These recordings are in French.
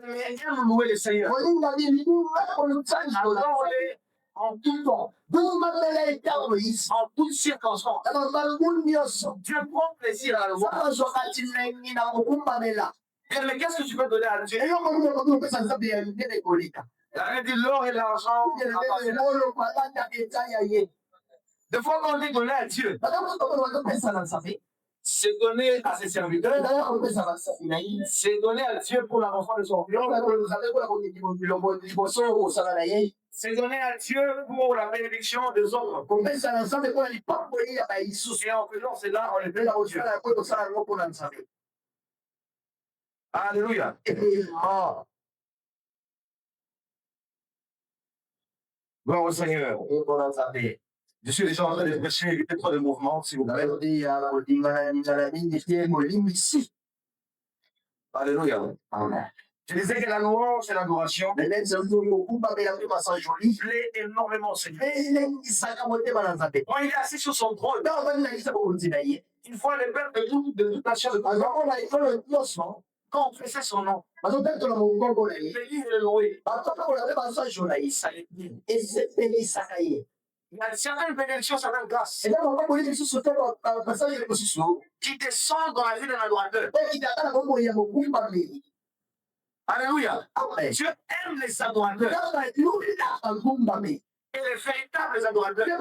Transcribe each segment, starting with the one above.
Mais aime louer le Seigneur. Adore-le en tout temps, en toutes circonstances. Dieu prend plaisir à le voir. Mais qu'est-ce que tu peux donner à Dieu? Arrête de l'or et l'argent. Des fois, quand on dit donner à Dieu, c'est donner à ses serviteurs, c'est donner à Dieu pour l'enfant de son cœur, c'est donner à Dieu pour la bénédiction des autres. Et en faisant cela, on est bien au Dieu. Alléluia. Gloire au Seigneur. Je suis déjà en train de prêcher, il y a trop de mouvements, s'il vous plaît. Alléluia. Amen. Je disais que la louange et l'adoration plaît énormément au Seigneur. Quand il est assis sur son trône, une fois le Père de toute nation de quand on faisait son nom, béni et loué. Il y a certaines bénédictions, certaines grâces qui descendent dans la vie de l'adorateur. Alléluia. Dieu aime les adorateurs. Et les véritables adorateurs. Je ne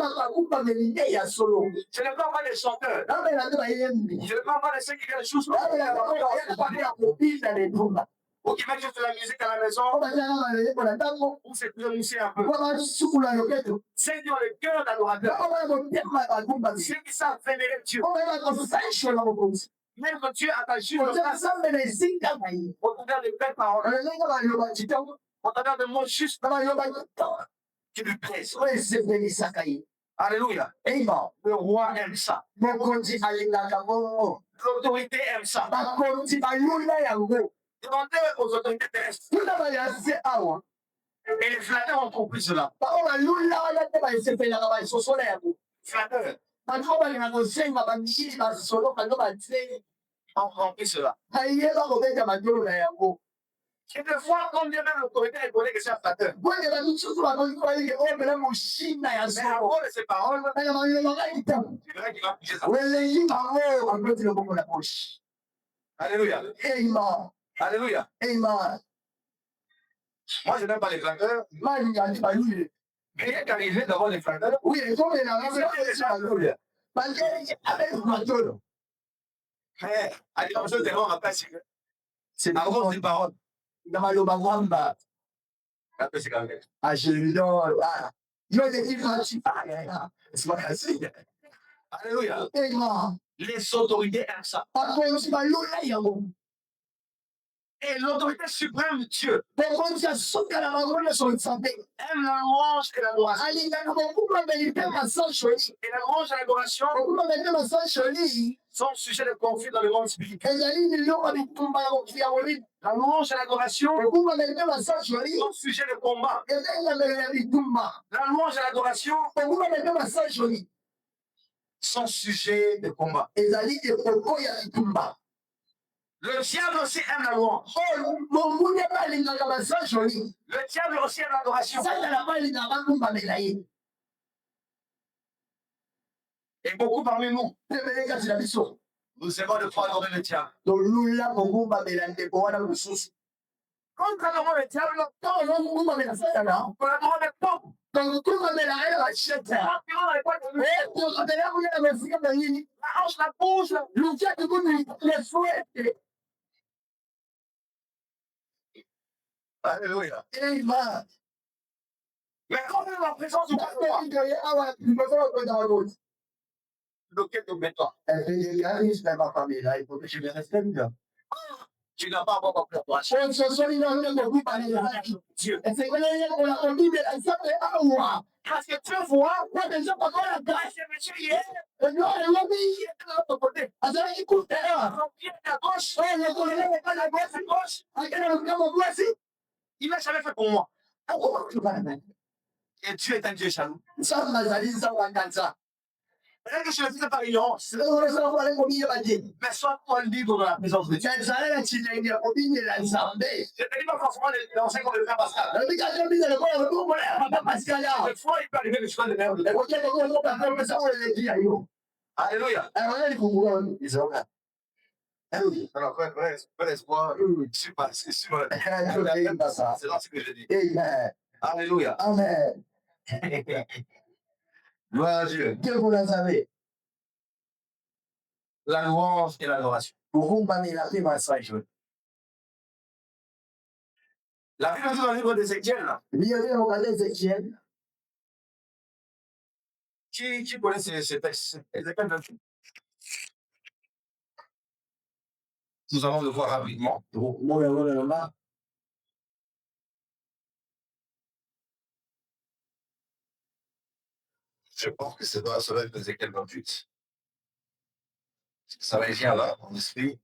parle pas des chanteurs. Je ne parle pas de ceux qui font des choses. Ou qui mettent juste de la musique à la maison. Ou c'est prononcé un peu. Ceux qui ont le cœur d'adorateur. Ceux qui savent vénérer Dieu. Même que Dieu a ta juge au travers de belles paroles, au travers de mots justes qui lui plaisent. Alléluia. Le roi aime ça. L'autorité aime ça. Demandez aux autorités terrestres. Et les flatteurs ont compris cela. Flatteurs. On compris cela. Et de fois, quand bien même l'autorité est donnée que c'est un flatteur. Mais à cause de ces paroles, tu verras qu'il va piger ça. Alléluia. Alléluia. Moi, je n'aime pas les flatteurs. Mais il est arrivé d'avoir les flatteurs. Oui, alléluia. Allez, comme je te rends après, c'est la grosse des paroles. C'est alléluia. Les autorités aiment ça. Et l'autorité suprême de Dieu aime la louange et l'adoration. Et la louange et l'adoration sont sujets de conflit dans le monde spirituel. La louange et l'adoration sont sujets de combat. La louange et l'adoration sont sujets de combat. Le diable aussi aime la louange. Le diable aussi aime l'adoration. Et beaucoup parmi nous, nous savons de quoi adorer le diable. Quand nous adorons le diable, on adore le peuple. La hanche, la bouche, les souhaits. Alléluia. Mais quand on est en présence du Père, lequel te met toi? Tu n'as pas encore compris toi. Dieu. Parce que tu vois, la grâce de Dieu hier. Écoute, ton pied à gauche, la gauche. Il n'a jamais fait pour moi. Et Dieu est un Dieu jaloux. Peut-être que je le faisais par ignorance. Mais sois-toi libre dans la présence de Dieu. Je ne dis pas forcément l'enseignement comme le frère Pascal. Des fois, il peut arriver que je sois le nerf de Dieu. Alléluia. Alors, frère espoir, je suis pas, c'est sûr. C'est là ce que je dis. Alléluia. Amen. Gloire à Dieu. Que vous la savez. La louange et l'adoration. La Bible dit dans le livre d'Ézéchiel. Qui connaît ces textes? Ézéchiel 28. Nous allons le voir rapidement. Je pense que ça doit être Ézéchiel 28. Ça va venir là, en esprit.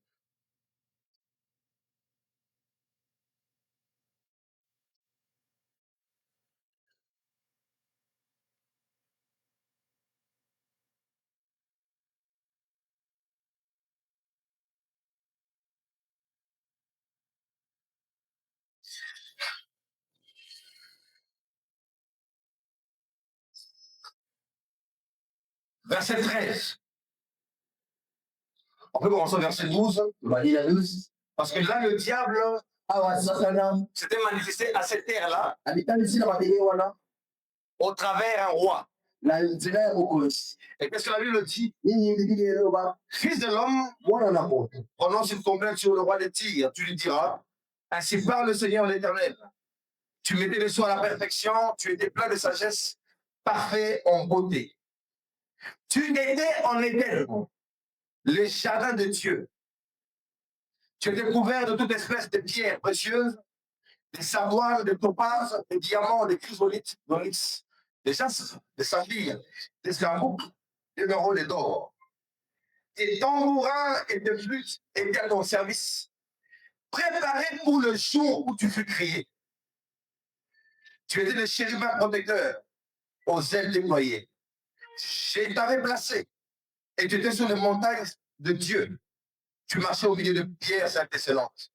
Verset 13. On peut commencer au verset 12. Parce que là, le diable s'était manifesté à cette terre-là au travers un roi. Et qu'est-ce que la Bible dit? Fils de l'homme, prononce une complainte sur le roi de Tyr. Tu lui diras, ainsi parle le Seigneur l'Éternel. Tu mettais les soins à la perfection, tu étais plein de sagesse, parfait en beauté. Tu étais en Éden, les jardins de Dieu. Tu étais couvert de toute espèce de pierres précieuses, des savoirs, des topazes, des diamants, des chrysolites, d'onyx, des jastres, des saphirs, des scaraboues, des neurones et d'or. Tes tambourins et tes flûtes étaient à ton service, préparés pour le jour où tu fus créé. Tu étais le chérubin protecteur, aux ailes déployées. Je t'avais placé, et tu étais sur les montagnes de Dieu. Tu marchais au milieu de pierres excellentes.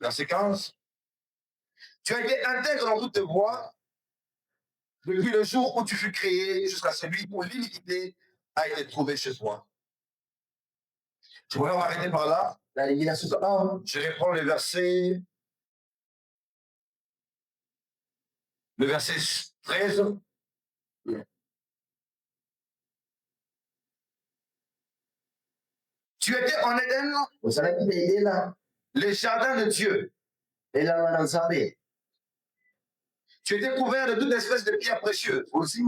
Verset 15. Tu as été intègre dans toutes tes voies, depuis le jour où tu fus créé jusqu'à celui où l'iniquité a été trouvée chez toi. Je voudrais m'arrêter par là. Je vais prendre le verset 13. Tu étais en Éden, les jardins de Dieu. Tu étais couvert de toute espèce de pierres précieuses. On cite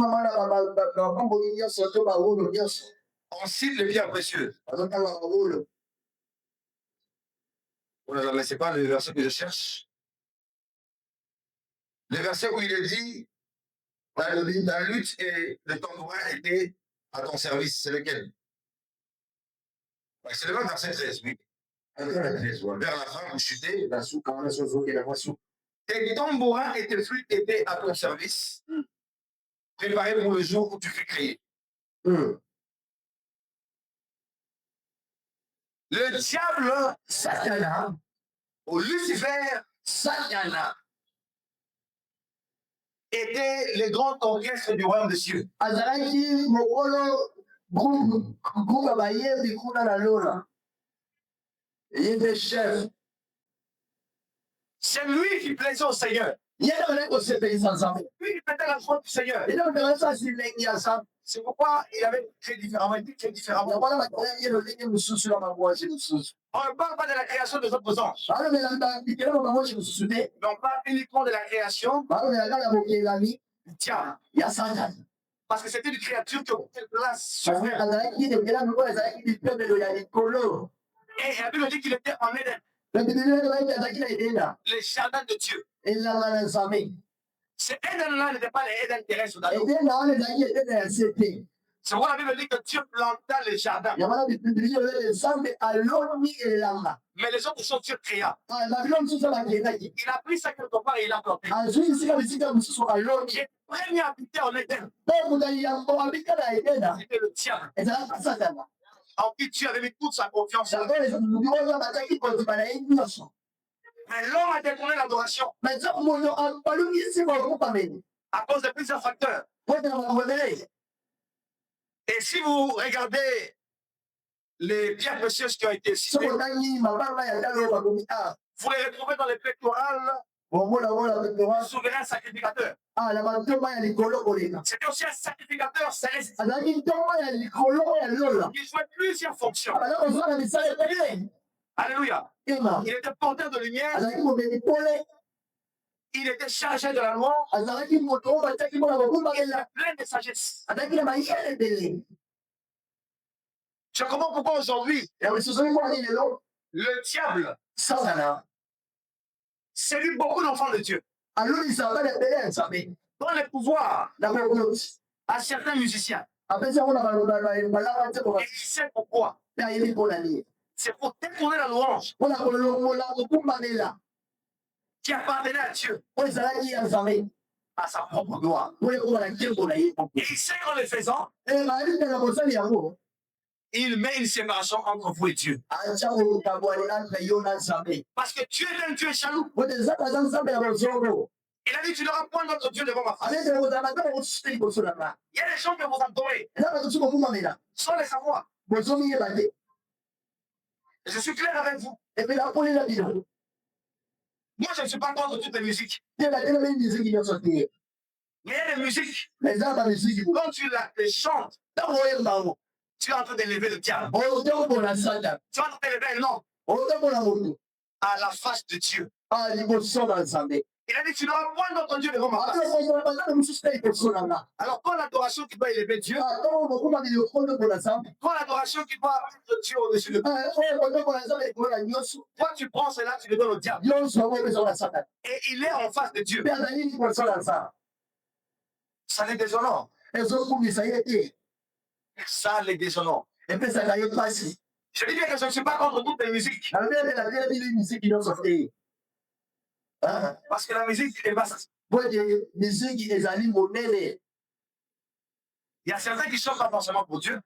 les pierres précieuses. Mais ce n'est pas le verset que je cherche. Le verset où il est dit, la lutte et le tambourin étaient à ton service. C'est lequel? C'est le même verset 13, oui. Vers la fin, vous chutez. Tes tambourins et tes flûtes étaient à ton service, préparés pour le jour où tu fus créé. Le diable, Satana, ou Lucifer, Satana, était les grands orchestres du royaume des cieux. Il était chef. C'est lui qui plaisait au Seigneur. Lui, il mettait la joie du Seigneur. C'est pourquoi il avait créé différemment. Il créé différemment. On ne parle pas de la création des autres anges. Mais on parle uniquement de la création du diable. Parce que c'était une créature qui occupait place sur terre. Et la Bible dit qu'il était en Éden. Les jardins de Dieu. Ces Éden-là n'étaient pas les Éden terrestres. C'est pourquoi la Bible dit que Dieu planta les jardins. Mais les autres sont Dieu créa. Il a pris ça quelque part et il a planté. premier habité en Éden, c'était le diable, en qui Dieu avait mis toute sa confiance. Mais l'homme a détourné l'adoration à cause de plusieurs facteurs. Et si vous regardez les pierres précieuses qui ont été citées, vous les retrouvez dans les pectorales du souverain sacrificateur. C'était aussi un sacrificateur céleste qui jouait plusieurs fonctions. Alléluia. Il était porteur de lumière. Il était chargé de la loi. Il était plein de sagesse. Je comprends pourquoi aujourd'hui, le diable séduit beaucoup d'enfants de Dieu. Dans les pouvoirs à certains musiciens. Et il sait pourquoi. C'est pour détourner la louange qui appartenait à Dieu, à sa propre gloire. Et il sait qu'en le faisant, il met une séparation entre vous et Dieu. Parce que Dieu est un Dieu jaloux. Il a dit, tu n'auras point d'autre Dieu devant ma face. Il y a des gens que vous adorez sans les savoir. Je suis clair avec vous. Moi, je ne suis pas contre toutes les musiques. Mais il y a des musiques, quand tu les chantes, tu es en train d'élever le diable. Tu es en train d'élever un homme à la face de Dieu. Il a dit, tu n'auras point d'autre Dieu devant ma face. Alors, quand l'adoration qui doit élever Dieu, quand l'adoration qui doit mettre Dieu au-dessus de toi, toi tu prends cela, tu le donnes au diable. Et il est en face de Dieu. Ça les déshonore. Ça les déshonore. Je dis bien que je ne suis pas contre toutes les musiques. Parce que la musique est basse. Il y a certains qui chantent pas forcément pour Dieu.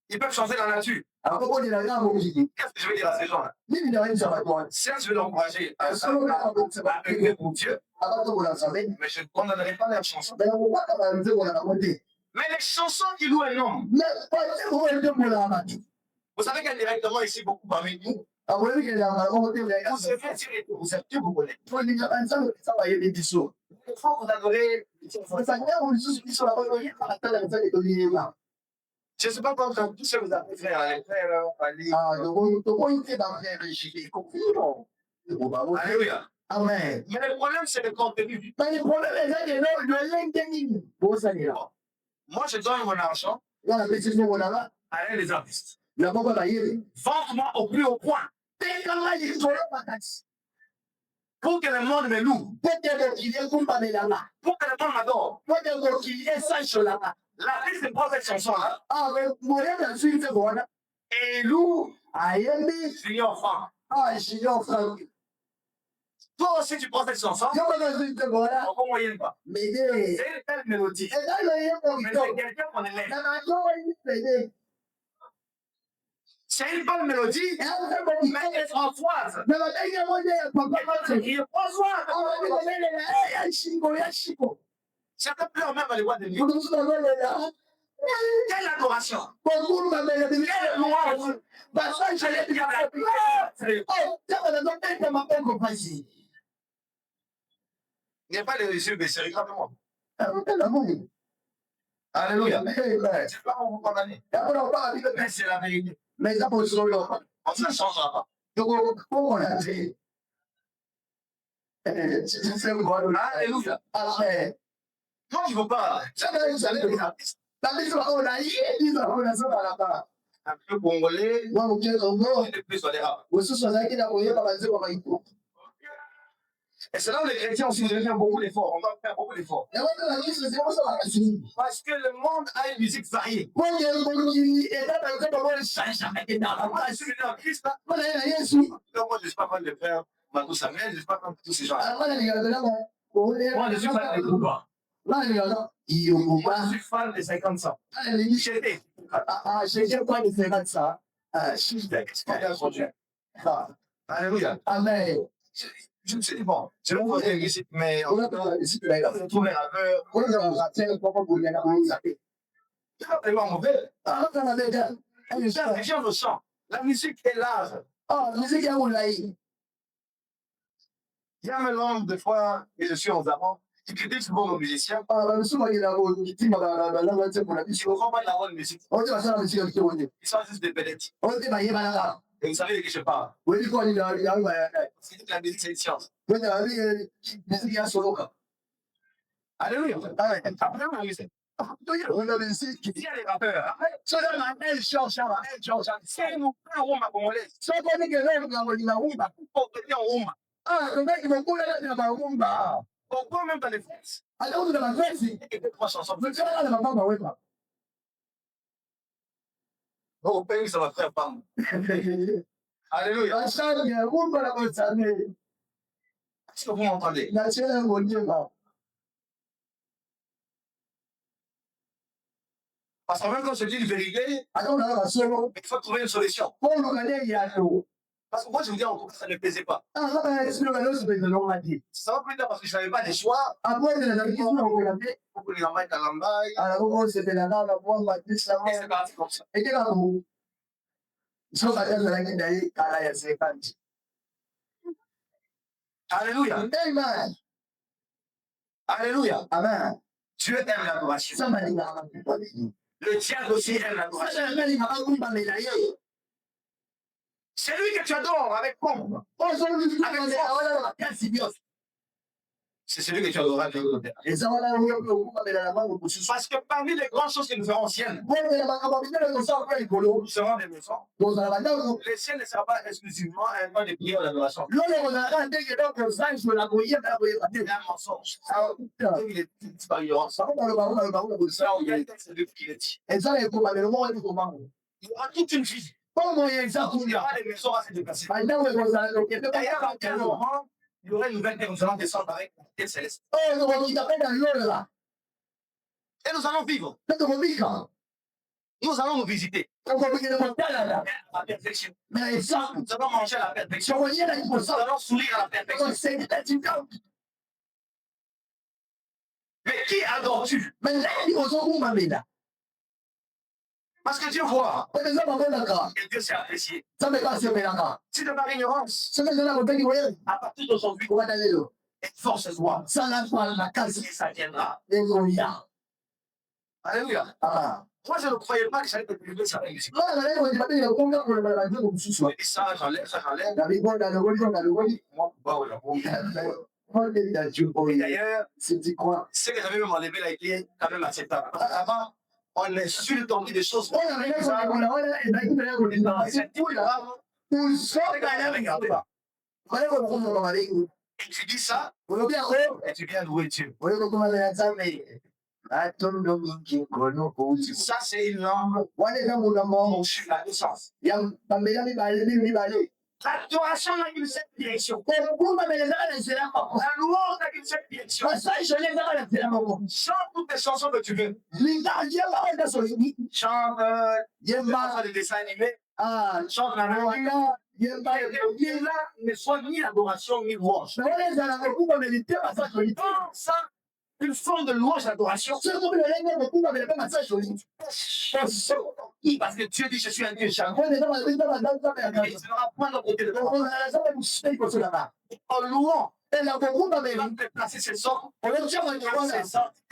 Ils peuvent chanter dans la nature. Qu'est-ce que je veux dire à ces gens-là? Certes, je vais l'encourager à œuvrer pour Dieu, mais je ne condamnerai pas leurs chansons. Mais les chansons qui louent un homme, vous savez qu'indirectement ici, beaucoup parmi nous, vous servez Dieu et vous êtes Dieu, vous connaissez. Il faut vous adorer. Je ne sais pas comment tout ce que vous avez fait à frère Ali. Alléluia. Amen. Mais le problème, c'est le contenu. Moi, je donne mon argent à les artistes. Vendre-moi au plus haut point. Pour que le monde me loue. Pour que le monde m'adore. L'artiste prend cette chanson-là. Et loue Junior Frank. Toi aussi, tu prends cette chanson. On ne moyenne pas. C'est une telle mélodie. Mais c'est quelqu'un qu'on élève. C'est une bonne mélodie, mais elle est Françoise. Certains pleurent même à les voix de Dieu. Quelle adoration! Quelle louange! Il n'y a pas de yeux baissés, regarde-moi. Alléluia. C'est pas pour vous condamner. Mais c'est la vérité. On ne changera pas. Alléluia. Non, je ne veux pas. Un peu congolais, et plus tolérable. Et c'est là où les chrétiens aussi devraient faire beaucoup d'efforts. On doit faire beaucoup d'efforts. Parce que le monde a une musique variée. Moi, je ne suis pas fan de frère Matou Samuel, je ne suis pas fan de tous ces gens. Moi, je suis fan des Bouba. Moi, je suis fan des 50 cents. J'ai pas de 50 cents. Alléluia. Amen. Je me suis dit, bon, je vais vous poser une visite, mais on va trouver un peu. C'est tellement mauvais. Les gens le chantent. La musique est large. Oh, la musique est où? Il y a un mélange de fois, et je suis en avant, qui critique souvent nos musiciens. Ah, mais souvent, il y a un qui m'a dit, on comprend pas la bonne musique. Ils sont juste des bêtes. Et vous savez de qui je parle. C'est toute la musique, c'est une science. Alléluia. Alléluia. Il y a des rappeurs. C'est nous, un Roma congolais. Pourquoi même dans les fêtes? Il y a trois chansons. Au pays, ça va faire pas. Alléluia. Est-ce que vous m'entendez? Parce que même quand je dis une vérité, il faut trouver une solution. Parce que moi, je vous dis en tout cas, ça ne me plaisait pas. Ça va plus tard parce que je n'avais pas de choix. Et c'est parti comme ça. Alléluia. Amen. Alléluia. Amen. Dieu aime l'adoration. Le diable aussi aime l'adoration. C'est lui que tu adores avec pompe. C'est celui que tu adoras avec l'autre. Parce que parmi les grandes choses que nous ferons au ciel, nous serons des maisons. Le ciel ne sera pas exclusivement un temps de prière et d'adoration. Il y a un mensonge. Il est disparition. C'est lui qui le dit. Il y aura toute une vie. Il y aura des maisons à se déplacer. D'ailleurs, à quel moment il y aurait une nouvelle terre, nous allons descendre avec la terre céleste. Et nous allons vivre. Nous allons nous visiter. La perfection. Nous allons manger à la perfection. Nous allons sourire à la perfection. Mais qui adores-tu? Parce que Dieu voit. Et Dieu s'est apprécié. Si de par ignorance, à partir d'aujourd'hui, force-toi. Et ça viendra. Alléluia. Moi, je ne croyais pas que j'allais te priver ça. Et ça, j'enlève. D'ailleurs, ce que j'avais même enlevé là, il est quand même acceptable. Avant, on insulte, on dit des choses. C'est tout grave. Et tu dis ça, et tu viens louer Dieu. Ça, c'est une langue sur la naissance. L'adoration n'a qu'une seule direction. La louange n'a qu'une seule direction. Chante toutes les chansons que tu veux. Chante des dessins animés. Chante la langue. Ne soit ni l'adoration ni louange. Ça, une forme de louange d'adoration. Parce que Dieu dit, je suis un Dieu charmant. Il ne n'aura point de côté de toi. En louant, il va te placer ses sorts,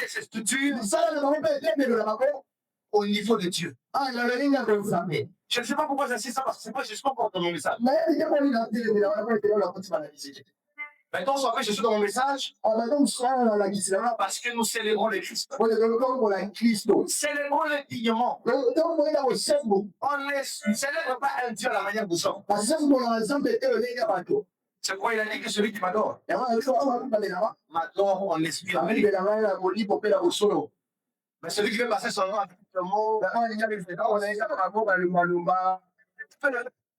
ses structures au niveau de Dieu. Je ne sais pas pourquoi j'insiste ça, parce que c'est pas justement pour ton message. Maintenant, soit fait, je suis dans mon message. Parce que nous célébrons le Christ. Nous célébrons le dignement. On ne célèbre pas un Dieu à la manière de ça. C'est quoi il a dit que celui qui m'adore m'adore en esprit. Mais celui qui veut passer son nom avec le mot,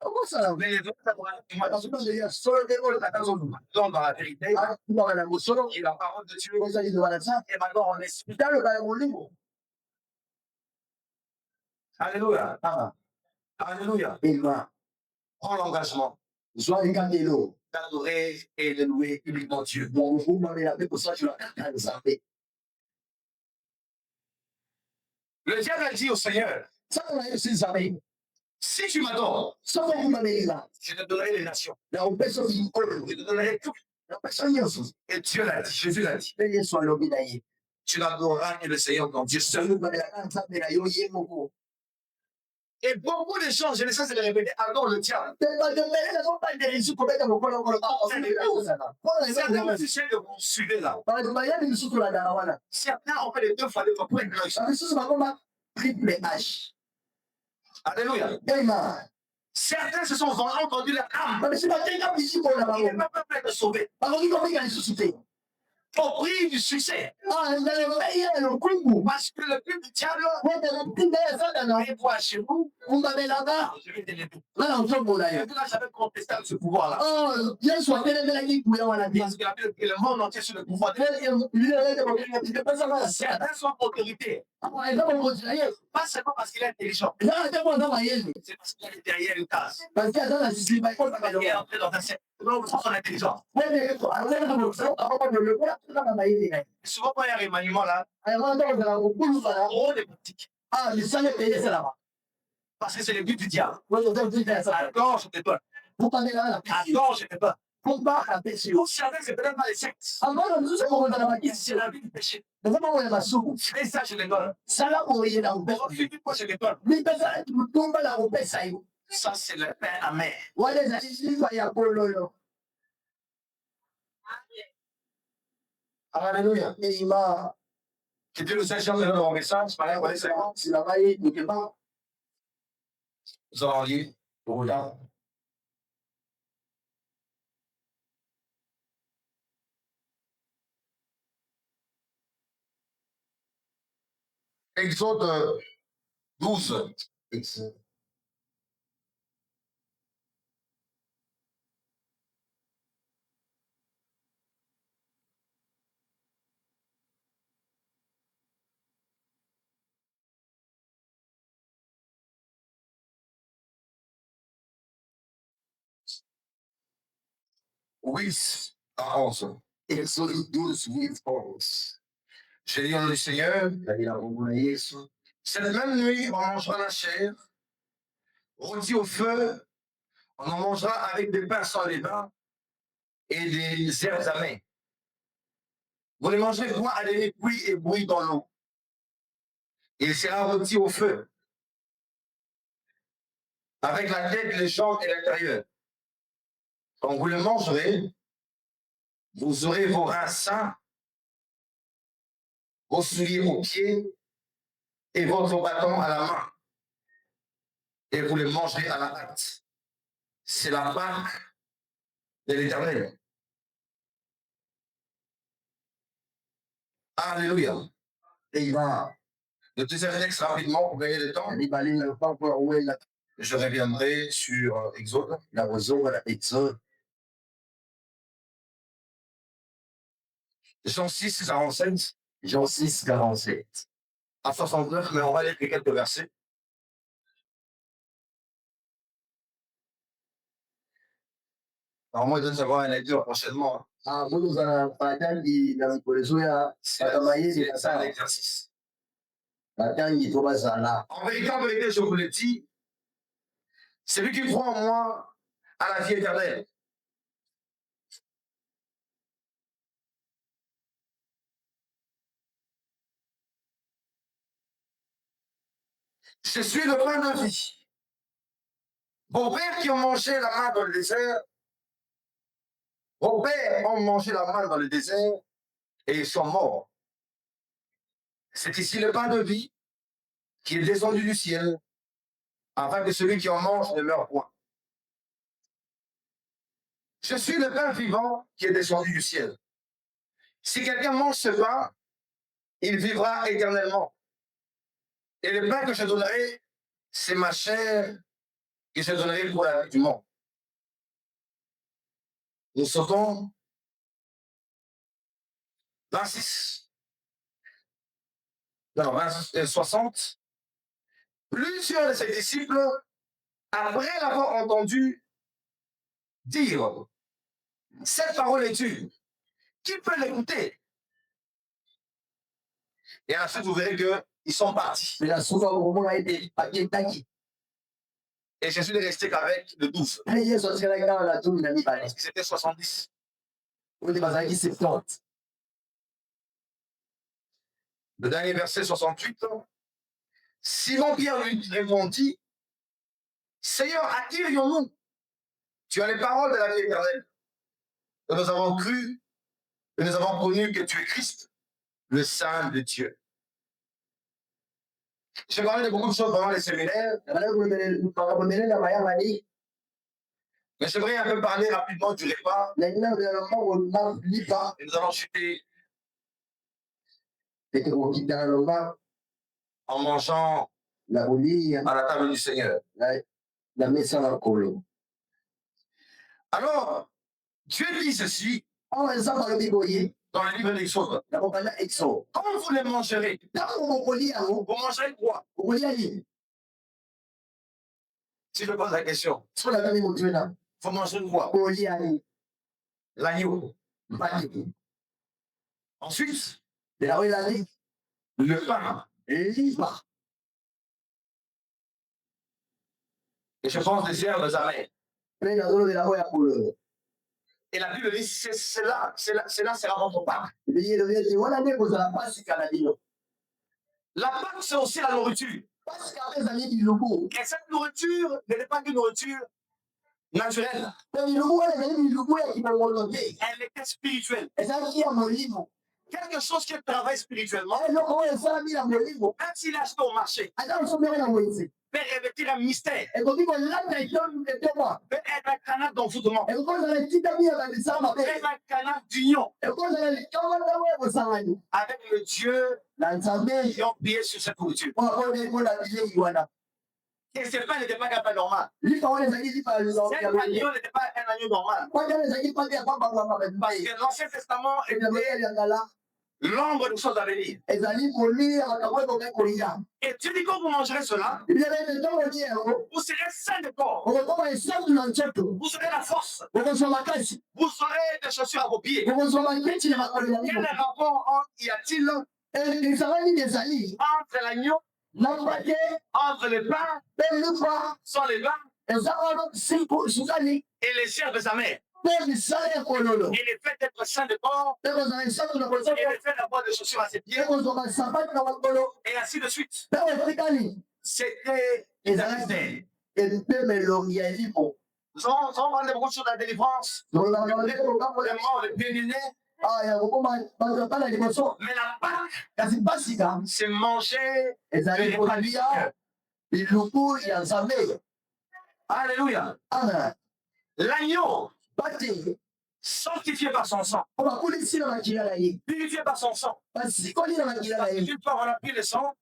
Comment ça? Mais les autres, parce que j'ai solo des rôles, la raison dans la vérité, dans la solo et la parole de Dieu, et maintenant on est dans le Bible libre. Alléluia. Alléluia. Amen. Prends l'engagement. Sois ingardé-le. D'adorer et de louer uniquement Dieu. Bon, vous m'avez appelé pour ça, je l'ai. Le diable a dit au Seigneur, si tu m'adores, je te donnerai les nations. Je te donnerai tout. Et Dieu l'a dit, Jésus l'a dit. Tu n'adoreras que le Seigneur ton Dieu seul. Et beaucoup de gens, je ne sais pas si les répéter, adorent le diable. Certains musiciens que vous suivez là. Certains ont fait les deux fois les pour une triple H. Alléluia. Amen. Certains se sont entendus la âme. Ils ne peuvent pas être sauvés. Au prix du succès. Parce que le but du diable est pour chez vous. Je vais te l'aider. J'avais contesté ce pouvoir-là. Parce qu'il a fait le monde entier sur le pouvoir. Certains sont autorités. Pas seulement parce qu'il est intelligent. C'est parce qu'il est derrière une case. Il est entré dans un cercle. Non, son intelligence. Souvent, quand il y a un remaniement là, trop de politiques. Parce que c'est le but du diable. Attends, je t'ai peur. Attends, je t'ai peur. Vous savez, c'est peut-être pas les sectes. C'est la vie du péché. Et ça, je les donne. Moi, je les donne. Ça, c'est le pain amer. Alléluia. Que Dieu nous aide dans mon message. Nous allons lire le regard. Exode 12. Oui, à 11. Exode 12, 8, 11. J'ai dit au nom du Seigneur, cette même nuit, on mangera la chair, rôtie au feu, on en mangera avec des pains sans levain et des herbes amères. Vous les mangerez point à les cuits et bouillis dans l'eau. Il sera rôti au feu, avec la tête, les jambes et l'intérieur. Quand vous le mangerez, vous aurez vos reins sains, vos souliers aux pieds et votre bâton à la main. Et vous le mangerez à la hâte. C'est la Pâque de l'Éternel. Alléluia. Et il va. Le deuxième texte rapidement pour gagner le temps. Je reviendrai sur Exode. Jean 6, 47. Jean 6, 47. À 69, mais on va lire quelques versets. Normalement, il doit y avoir un lecture prochainement. C'est un exercice. En vérité, je vous le dis, celui qui croit en moi a la vie éternelle. Je suis le pain de vie. Vos pères qui ont mangé la main dans le désert, vos pères ont mangé la main dans le désert et ils sont morts. C'est ici le pain de vie qui est descendu du ciel, afin que celui qui en mange ne meure point. Je suis le pain vivant qui est descendu du ciel. Si quelqu'un mange ce pain, il vivra éternellement. Et le pain que je donnerai, c'est ma chair qui se donnerait pour la vie du monde. Nous sautons 26. Non, 60. Plusieurs de ses disciples, après l'avoir entendu dire, cette parole est dure, qui peut l'écouter? Et ensuite, vous verrez qu'ils sont partis. Et Jésus n'est resté qu'avec le 12. C'était 70. Le dernier verset 68. Simon Pierre lui répondit, Seigneur, à qui irions-nous? Tu as les paroles de la vie éternelle. Et nous avons cru, et nous avons connu que tu es Christ, le Saint de Dieu. J'ai parlé de beaucoup de choses pendant les séminaires. Mais j'aimerais un peu parler rapidement du repas. Et nous allons chuter en mangeant à la table du Seigneur. Alors, Dieu dit ceci dans le livre d'Exode. Quand vous les mangerez, vous mangerez quoi? Si je pose la question, vous mangez quoi? L'agneau. Ensuite, le pain. Et je pense des herbes amères. Et la Bible dit, c'est là sera votre Pâque. La Pâque, c'est aussi la nourriture. Et cette nourriture n'est pas une nourriture naturelle. Elle était spirituelle. Quelque chose qui travaille spirituellement, même s'il est acheté au marché, peut revêtir un mystère, peut être un canal d'envoûtement, peut être un canal d'union avec le Dieu qui ont prié sur cette nourriture. Et ce pain n'était pas un pain normal. Cet agneau n'était pas un agneau normal. Parce que l'Ancien Testament était l'ombre des choses à venir. Et Dieu dit quand vous mangerez cela, vous serez sains de corps. Vous serez la force. Vous serez des chaussures à vos pieds. Quel rapport y a-t-il entre l'agneau, entre le pain, sans les vins, et les herbes amères? Et le fait d'être saint de corps, et le fait d'avoir des chaussures à ses pieds, et ainsi de suite. C'était les Israélites. Nous avons parlé beaucoup de choses de la délivrance, les morts, les bien-nés. Mais la Pâque, c'est manger les Alléluia. L'agneau, sanctifié par son sang, purifié par son sang. Une fois on a pris le sang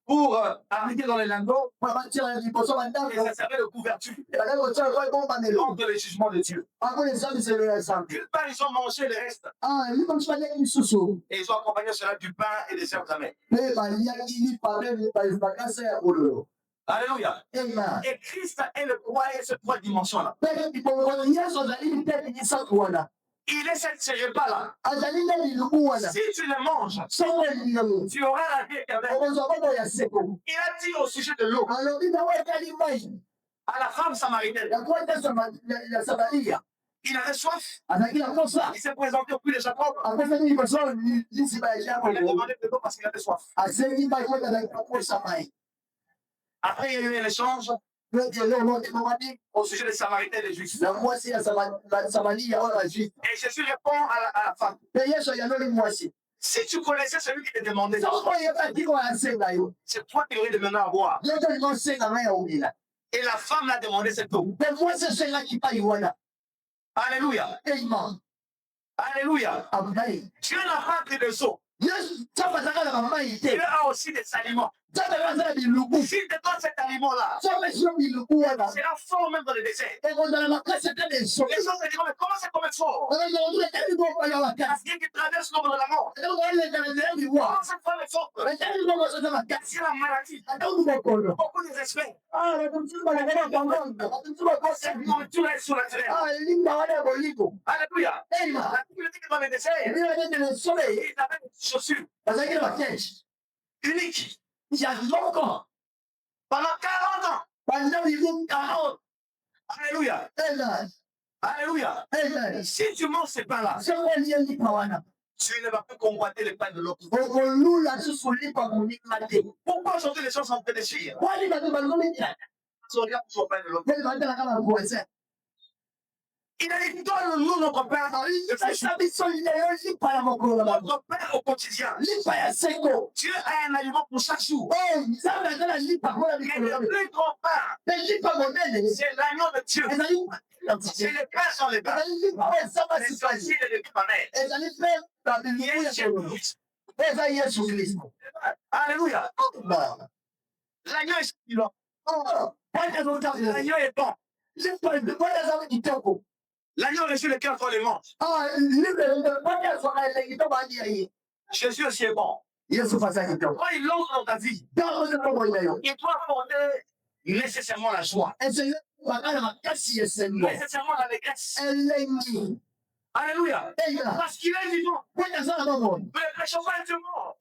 pour appliquer dans les lingots, et ça servait de couverture contre le jugement de Dieu. D'une part, ils ont mangé le reste. Et ils ont accompagné cela du pain et des herbes amères. Alléluia. Et Christ est le roi et cette trois dimensions-là. Il est ce repas-là. Si tu le manges, tu auras la vie éternelle. Il a dit au sujet de l'eau à la femme samaritaine. Il avait soif. Il s'est présenté au puits de Jacob. Il a demandé de l'eau parce qu'il avait soif. Après, il y a eu un échange au sujet des Samaritains et des Juifs. Et Jésus répond à la femme. Si tu connaissais celui qui te demandait, c'est toi qui aurais demandé à boire. Et la femme l'a demandé cette eau. Alléluia. Alléluia. Dieu n'a pas pris de seau. Dieu a aussi des aliments. S'il te donne cet aliment-là, c'est la forme même dans le désert. Les gens se diront, mais comment c'est comme fort? Parce qu'il qui traverse l'ombre de la mort. Comment cette femme est forte? C'est la maladie. Beaucoup de respect. Cette nourriture est surnaturelle. Alléluia. La bibliothèque dans le désert, il avait des chaussures uniques. Il y a longtemps. Pendant 40 ans. Alléluia. Alléluia. Si tu manges ces pains-là, tu ne vas plus convoiter le pain de l'autre. Pourquoi aujourd'hui les gens sont en train de fuir? Tu regardes ton pain de l'autre. Il a dit, donne-nous notre pain. Notre pain au quotidien. Dieu a un aliment pour chaque jour. Et le plus grand pain, c'est l'agneau de Dieu. C'est le pain sur les pains. Les sorciers et les canets. Alléluia. L'agneau est suffisant. L'agneau est bon. L'agneau reçu le cœur sur les manches. Jésus aussi est bon. Quand il lance dans ta vie, il doit apporter nécessairement la joie. Nécessairement l'allégresse. Alléluia. Parce qu'il est vivant. Mais le pécheur pas est mort.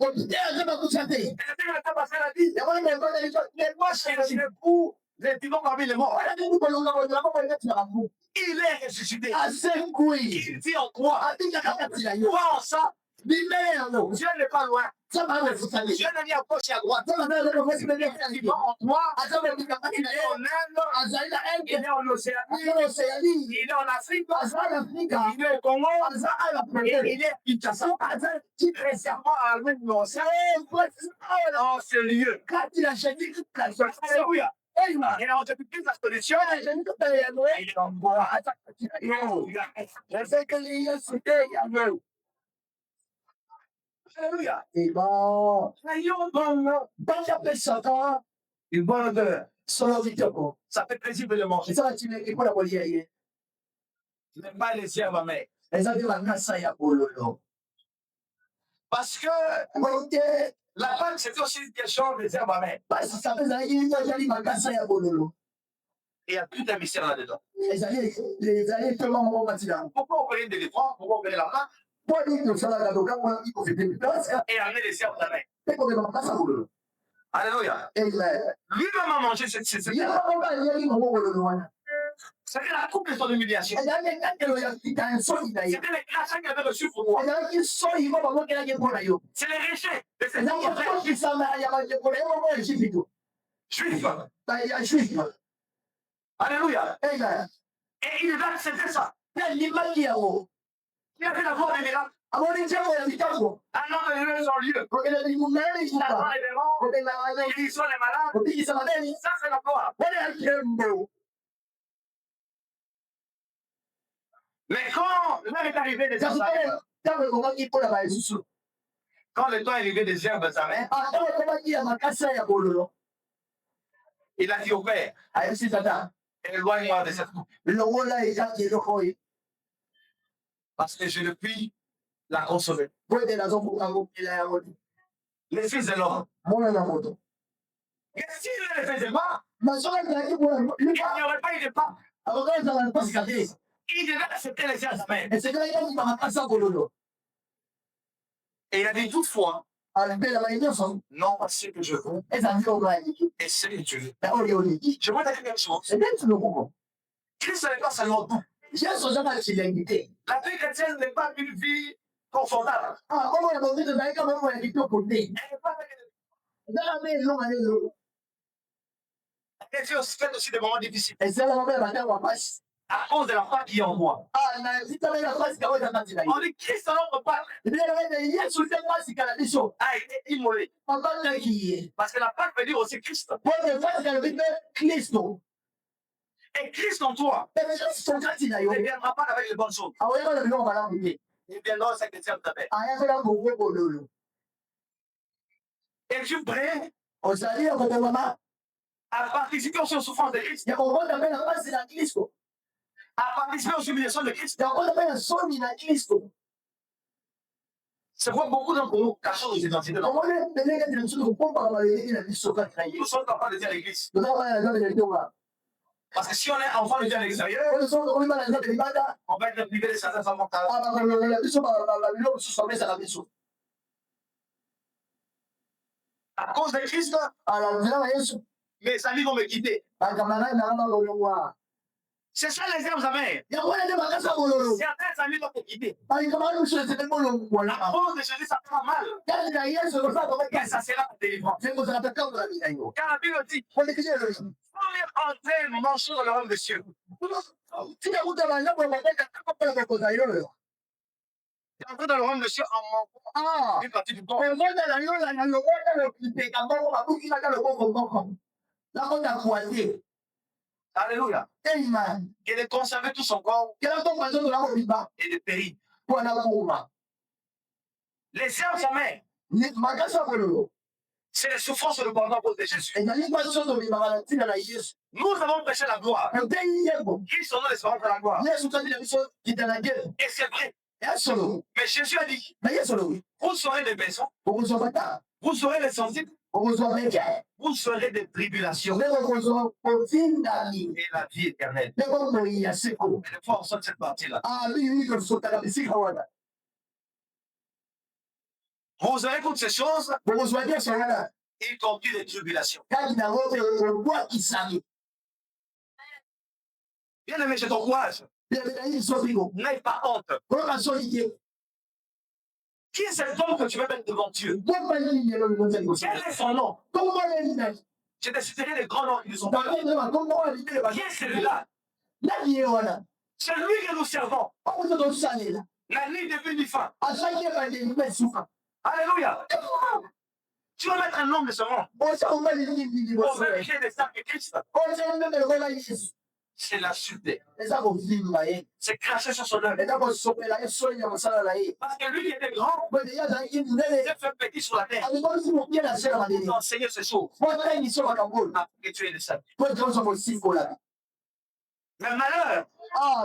Et moi, c'est le coup des vivants parmi les morts. Il est ressuscité. Il vit en toi. Crois en ça. Dieu n'est pas loin. Dieu n'est ni à gauche et à droite. Il vit en toi. Il est en Inde. Il est en Océanie. Il est en Afrique. Il est au Congo. Il est Kinshasa. Récemment à Allemagne. Dans ce lieu. Alléluia. Et là, on te plus la solution. Il est en bois. Alléluia. Et bon, une bonne odeur. Ça fait plaisir de le manger. Tu n'aimes pas les herbes amères. Parce que la pâte, c'est aussi une question des herbes amères. Il y a tout un mystère là-dedans. Pourquoi on connaît des défenses? Pourquoi on connaît la main? Et amener les herbes amères. Alléluia. Lui-même a mangé cette c'était la coupe de son humiliation. C'était les crachats qu'il avait reçus pour moi. C'est les réchets de cette juif. Alléluia. Et il va accepter ça. Il avait la voix des miracles. Un homme de Dieu en lieu. Il soit les malades. Ça, c'est la gloire. Mais quand l'heure est arrivée des herbes amères, quand le temps est arrivé des herbes amères, il a dit au Père, éloigne-moi de cette coupe. Parce que je ne puis la consommer. Les fils de l'homme. Et s'il ne le faisait pas, il n'y aurait pas eu de pape. Il devait accepter les herbes amères. Et il a dit toutefois, non pas ce que je veux, et ce que tu veux. Je veux dire quelque chose. Christ n'est pas seulement tout. La vie chrétienne n'est pas une vie confortable. Et Dieu fait aussi des moments difficiles. À cause de la foi qui est en moi. On dit Christ dans notre Pâque a été immolé. Parce que la Pâque veut dire aussi Christ. Et Christ en toi ne viendra pas avec les bonnes choses. Il viendra avec les herbes d'amères. Es-tu prêt ozali ya kobengama à participer aux souffrances de Christ, ya kokonda mpe na mpasi na kristo à participer aux humiliations de Christ? ya kokonda mpe na soni na kristo C'est pourquoi beaucoup d'entre nous cachons nos identités. omoni ndenge kati na biso tokopompaka maleleki na biso kati na ye Nous sommes capables de dire à l'église. tozala bana na nzambe na litonga Parce que si on est enfant de Dieu à l'extérieur, oyo soki tokomi bana na nzambe libanda on va être privé de certains enfants. bakololola biso biloko mosusu bamesaka biso À cause de Christ, ala nzela na yesu mes amis vont me quitter. bakamarade na nga bakolongwa C'est ça les âmes amères. yango wana nde makasi ya bololo Certains amis vont te quitter. balikamarade biso ezele bolongwana À cause de Jésus, ça prend mal. kati na yesu ekosala Mais ça sera ta délivrance. ekozala mpe kambo na mina yo Car la Bible dit, kolekisi elogi première entrée, marche dans le royaume des cieux. tika kuta banzambo ya mabeka mpona kokozala yoyo Entrer dans le royaume des cieux en manquant une partie du temps. ovondala yola na lobota lopipeka mbongo babukisaka loboko moko nakota kuwa te Alléluia. amen Et de conserver tout son corps kela mpomba nzoto nakobiba et de périr. mpona kokuma Les âmes amères, makasi ya bololo c'est les souffrances de pardon à cause de Jésus. ezali mpasi so tobimaka na ntina na yesu Nous avons prêché la gloire. oteyi yebo Ils sont dans l'espérance de la gloire. yesu tandi na biso kita na ge Et c'est vrai. ya solo Mais Jésus a dit, na ye solo vous serez des maisons, okozwa bata vous serez les sensibles, okozwa meke vous serez des tribulations nde okozwa kovindami et la vie éternelle. nde bomoi ya seko Et des fois, on sort de cette partie-là. mingi tosotaka bisika wana Vous aurez toutes ces choses, bokozwa nyonso wana y compris les tribulations. kati nango mpe obwakisami Bien aimé, je t'encourage. bienvenue sopiko N'aie pas honte. koyoka soni te Qui est cet homme que tu veux mettre devant Dieu? bomba nini lelo lozali Quel kosala est son nom? kombo nini nani Je te citerai les grands noms qui nous sont pas. bakende bakombo wana libele Qui est celui-là? nani ye wana C'est lui que nous servons. okoza tosalela La ni début ni fin. azalaki ebandeli mpe suka Alléluia. Tu vas mettre un nom de ce nom. osakomba lilindi Pour liboso vérifier les sacs de Christ. ozali mbembe lokola yesu C'est l'insulter. eza kovimba ye C'est cracher sur son œuvre. eza kosopela ye soni ya mosala na ye Parce que lui qui était grand, boye ye azalaki il monene s'est fait petit sur la terre. amibonisi mopie na se na Il madeni t'a enseigné ces choses. po tala miso bakangolo Après que tu es le salut. po tonso kosimbola Le malheur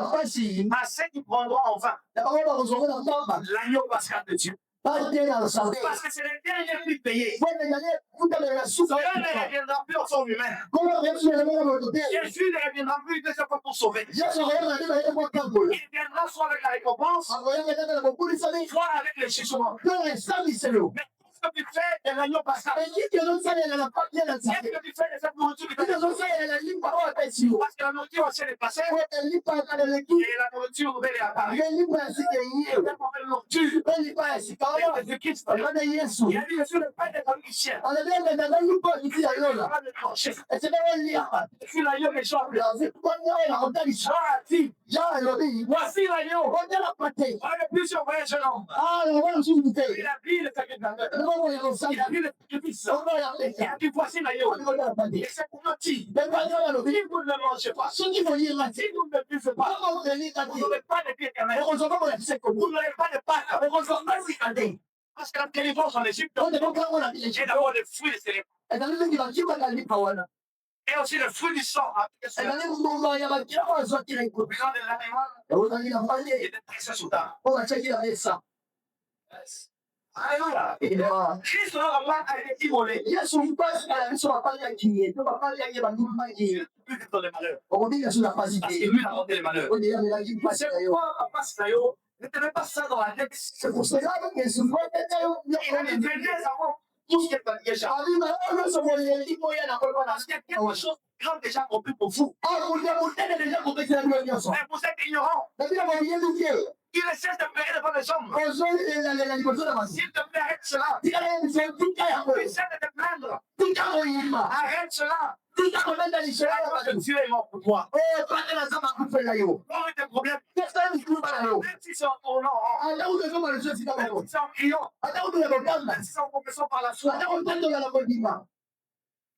mpasi à ceux qui prendront en vain na bango bakozongo na pamba l'agneau pascal de Dieu. pas te na santé Parce que c'est le dernier prix payé. po ezali kutamela na suka Dieu ne reviendra plus en forme humaine. komo yesu elemoko moto te Jésus ne reviendra plus deuxième fois pour sauver. yesu akoyanga nde bayeke kotambola Il viendra soit avec la récompense, akoyanga tata na kobulisani soit avec le jugement. to esambiselo Mais qu'est-ce que tu fais de l'agneau pascal? eliki ezosalela na papie na Qu'est-ce nzambe que tu fais de cette nourriture qui eliki t'a ezosalela na limba oyo apesi yo Parce que la nourriture ancienne est passée po elipaka na leki et la nourriture nouvelle est apparue. elimba ya sika Et ye cette nouvelle nourriture, elipa ya sika oyo c'est de Christ. eza na yesu Il a dit, je suis le père des familles chiens. alebengenda lipa liti ya Je yola suis le tranché. esebe oliaka Je suis l'agneau méchant. yazikwanya oyo nakotalisa Jean a dit, ya elobi voici l'agneau. otala pate On ne plus surveiller jeune homme. lokola mosusu te Il a pris le sacrificateur. ekomoya Il a kosala pris le sacrifice. okoya Il peka a dit, voici l'agneau. otala pate Et c'est pour nous dire, bepanya oyo alobi si vous ne le mangez pas, soki boyinga te si vous ne le buvez pas, okozelika vous te n'aurez pas de vie éternelle. okozwa kolakisa Vous komi n'aurez pas de Pâques. okozwa masika te Parce que la délivrance en Égypte, ote kokangola j'ai bileki d'abord les fruits de céréales. ezali mingi bakimaka lipa wana Et aussi le fruit du sang. Parce que c'est ezali mbuma ya bakila oyo azwaki na le ekopi besoin de l'animal ekozalaki na mbali et de précieux soudain. oyo batiaki na mesa Alléluia. ema Christ n'aura pas à être immolé. yesu mpasi na biso bapaliaki ye to bapaliaki ye bandumaki ye Plus que dans les malheurs. okobika so na pasi Parce que te lui a monté les malheurs. oyo eyamelaki mpasi C'est na yo pourquoi Papa Sayo ne te met pas ça dans la tête. c'est pour cela que yesu fotete yo Il a dit, venez avant tout ce qui est déjà. abima oyo sokoleli moya na kolona Parce qu'il y a quelque chose de grand déjà compris pour vous. akulia motene deja kopesela bino nyonso Mais vous êtes ignorants. nabina boyebi te Il ne cesse de pleurer devant les hommes. ozolalela liboso na masi S'il te plaît, arrête cela. tikala ye biso tika yango Il cesse de te plaindre. tika koyima Arrête cela. tika komenda lisolo ya Parce que bato Dieu est mort pour toi. oyo pate na nzambe akufela yo Dans tes problèmes, kesala mikuluba na yo même si c'est en tournant, ata utozoma leso esika même moko si c'est en criant, ata kutola kokanga même si c'est en confessant par la foi, ata kotandola na kondima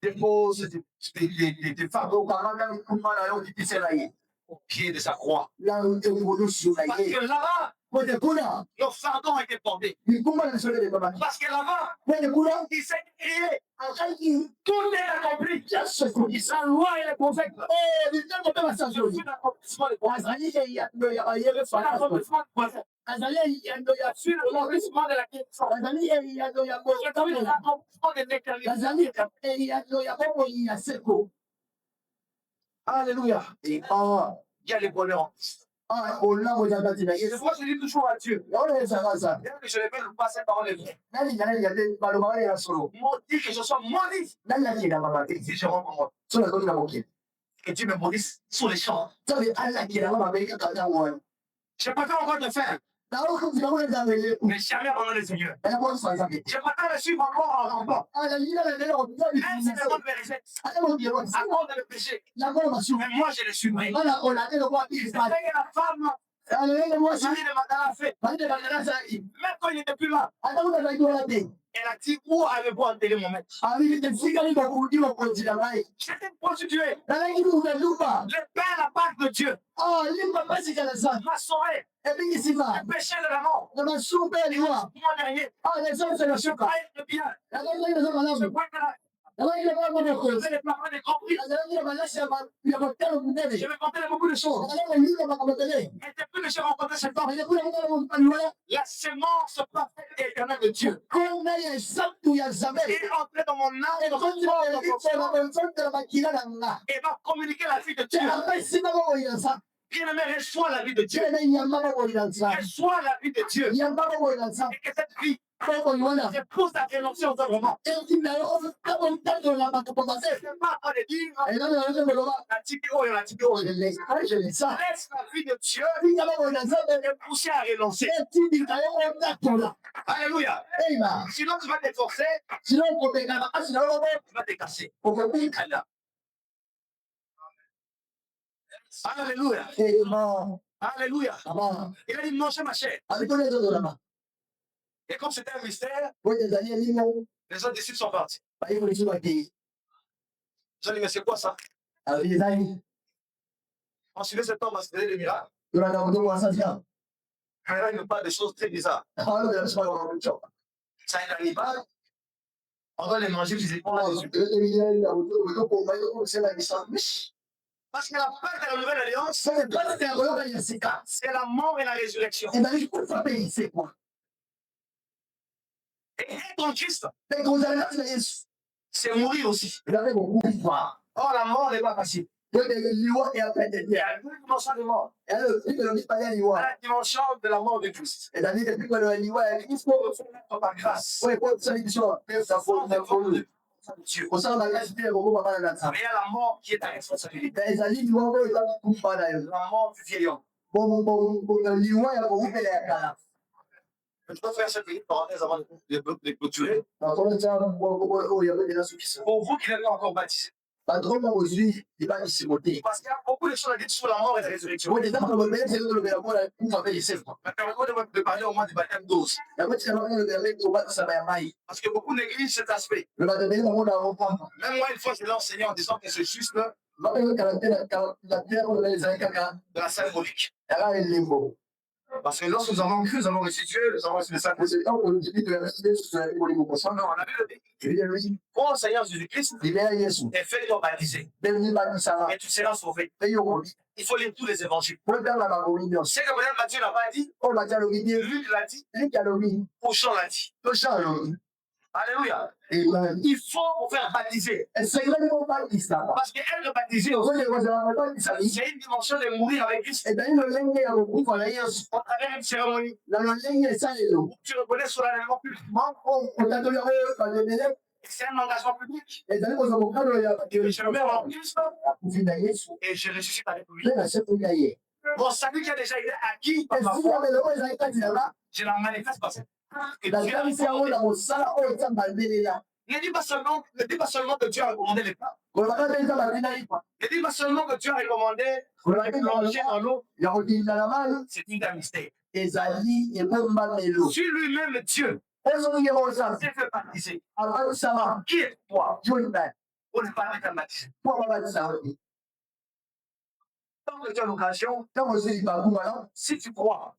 dépose tes fardeaux okamanga mikuma na yo kitisela ye au pied de sa croix. na ekolusu na Parce ye que là-bas, le fardeau a été porté. Parce que là-bas, il s'est crié. Tout est accompli. Sa loi et les prophètes. Je suis l'accomplissement des prophètes. L'accomplissement des prophètes. Je suis l'accomplissement de la question. Je suis l'accomplissement de l'éternité. Alléluia. Il y a les bonheurs. Moi, je dis toujours à Dieu. Bien que je ne peux pas cette parole de Dieu. Maudit que je sois maudit. Si je rentre moi. Que Dieu me maudisse sur les champs. Je ne peux pas encore le faire. Mais jamais pendant le Seigneur. Je ne peux pas le suivre encore en rampant. Même si le monde me rejette. À cause de le péché. Mais moi, je le suivrai. C'est la femme. Marie de Magdala a fait. Même quand il n'était plus là. Elle a dit, où avez-vous enterré mon maître? J'étais une prostituée. Le Père, la part de Dieu, m'a sauvé. Le péché de la mort. Mon dernier. Le bien. Je crois que je vais les parents des compris. Je vais compter beaucoup de choses. Et depuis que j'ai rencontré cet homme, la semence parfaite et éternelle de Dieu est entrée dans mon âme et va communiquer la vie de Dieu. Bien-aimé, reçois la vie de Dieu. Reçois la vie de Dieu. Et que cette vie te pousse à renoncer aux œuvres. C'est pas à dire, laisse la vie de Dieu te pousser à renoncer. Alléluia. Sinon, tu vas te forcer, tu vas te casser. Alléluia. Alléluia. Il a dit, mangez ma chair. Et comme c'était un mystère, les autres disciples sont partis. Ils ont dit, mais c'est quoi ça? On suivait cet homme à se faire des miracles. Maintenant, il nous parle de choses très bizarres. C'est un animal. On doit les manger physiquement là-dessus. Parce que la part de la nouvelle alliance, c'est la mort et la résurrection. Et être en Christ, c'est mourir aussi. Or, la mort n'est pas facile. Il y a deux dimensions de mort. La dimension de la mort de Christ. Par grâce. Dieu. Et il y a la mort qui est ta responsabilité. La mort du vieil homme. Je peux faire cette petite parenthèse avant de clôturer. Pour vous qui n'êtes pas encore baptisés. Parce qu'il y a beaucoup de choses à dire sur la mort et la résurrection. Mais permettez-moi de parler au moins du baptême d'os. Parce que beaucoup négligent cet aspect. Même moi, une fois, je l'ai enseigné en disant que c'est juste de la symbolique. Parce que lorsque nous avons cru, nous avons reçu Dieu, nous avons reçu le Saint-Esprit. On a vu le défi. Pour le Seigneur Jésus-Christ, est fait de baptiser. Et tu seras sauvé. Il faut lire tous les évangiles. C'est que Mme Matthieu n'a pas dit. Luc l'a dit. Pochon l'a dit. Alléluia. Il faut vous faire baptiser. Parce qu'elle le baptiser, c'est une dimension de mourir avec Christ. Au travers d'une cérémonie. Tu reconnais solennellement publiquement. C'est un engagement public. Je me mets en Christ et je ressuscite avec lui. Mon salut qui a déjà été acquis par ma foi, je la manifeste par cette. Ne dis pas seulement que Dieu a recommandé les plats. Ne dis pas seulement que Dieu a recommandé plonger dans l'eau. C'est une mystère. Sur lui-même, Dieu s'est fait baptiser. Qui est toi? On ne parle pas de baptiser. Tant que tu as l'occasion, si tu crois,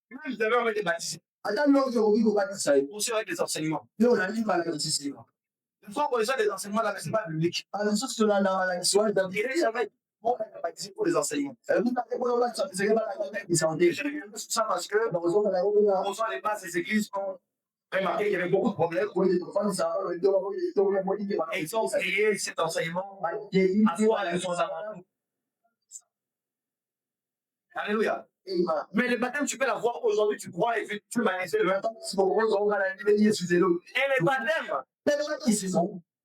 Même vous avez été baptisé. ata ndoki okoki kobatisa ye Aussi avec les enseignements. nde olandi malakisisima Une fois qu'on reçoit des enseignements là, mais c'est pas biblique. lisusu tolanda malakisi wana Il n'est jamais bon d'être baptisé pour les enseignements. mutake mpona obatisa biseke balakisa Et nde j'ai vu tout ça parce que nakozongana yango on reçoit les bases des églises ont remarqué qu'il y avait beaucoup de problèmes. oyo tofandisa Et ils ont créé cet enseignement à soi les fondamentaux. Alléluia. Mais le baptême, tu peux l'avoir aujourd'hui, tu crois et tu manifestes le même temps. Et le baptême,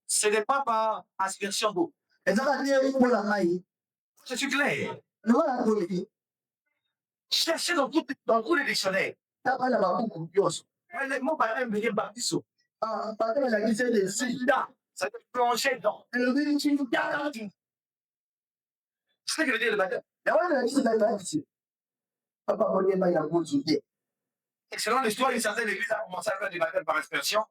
ce n'est pas par aspersion d'eau. Je suis clair. Cherchez dans tous les dictionnaires. Mais le mot baptême veut dire baptiso. Ça te plonger dans. C'est ce que veut dire le baptême. Et selon l'histoire, une certaine église a commencé à faire du baptême par aspersion.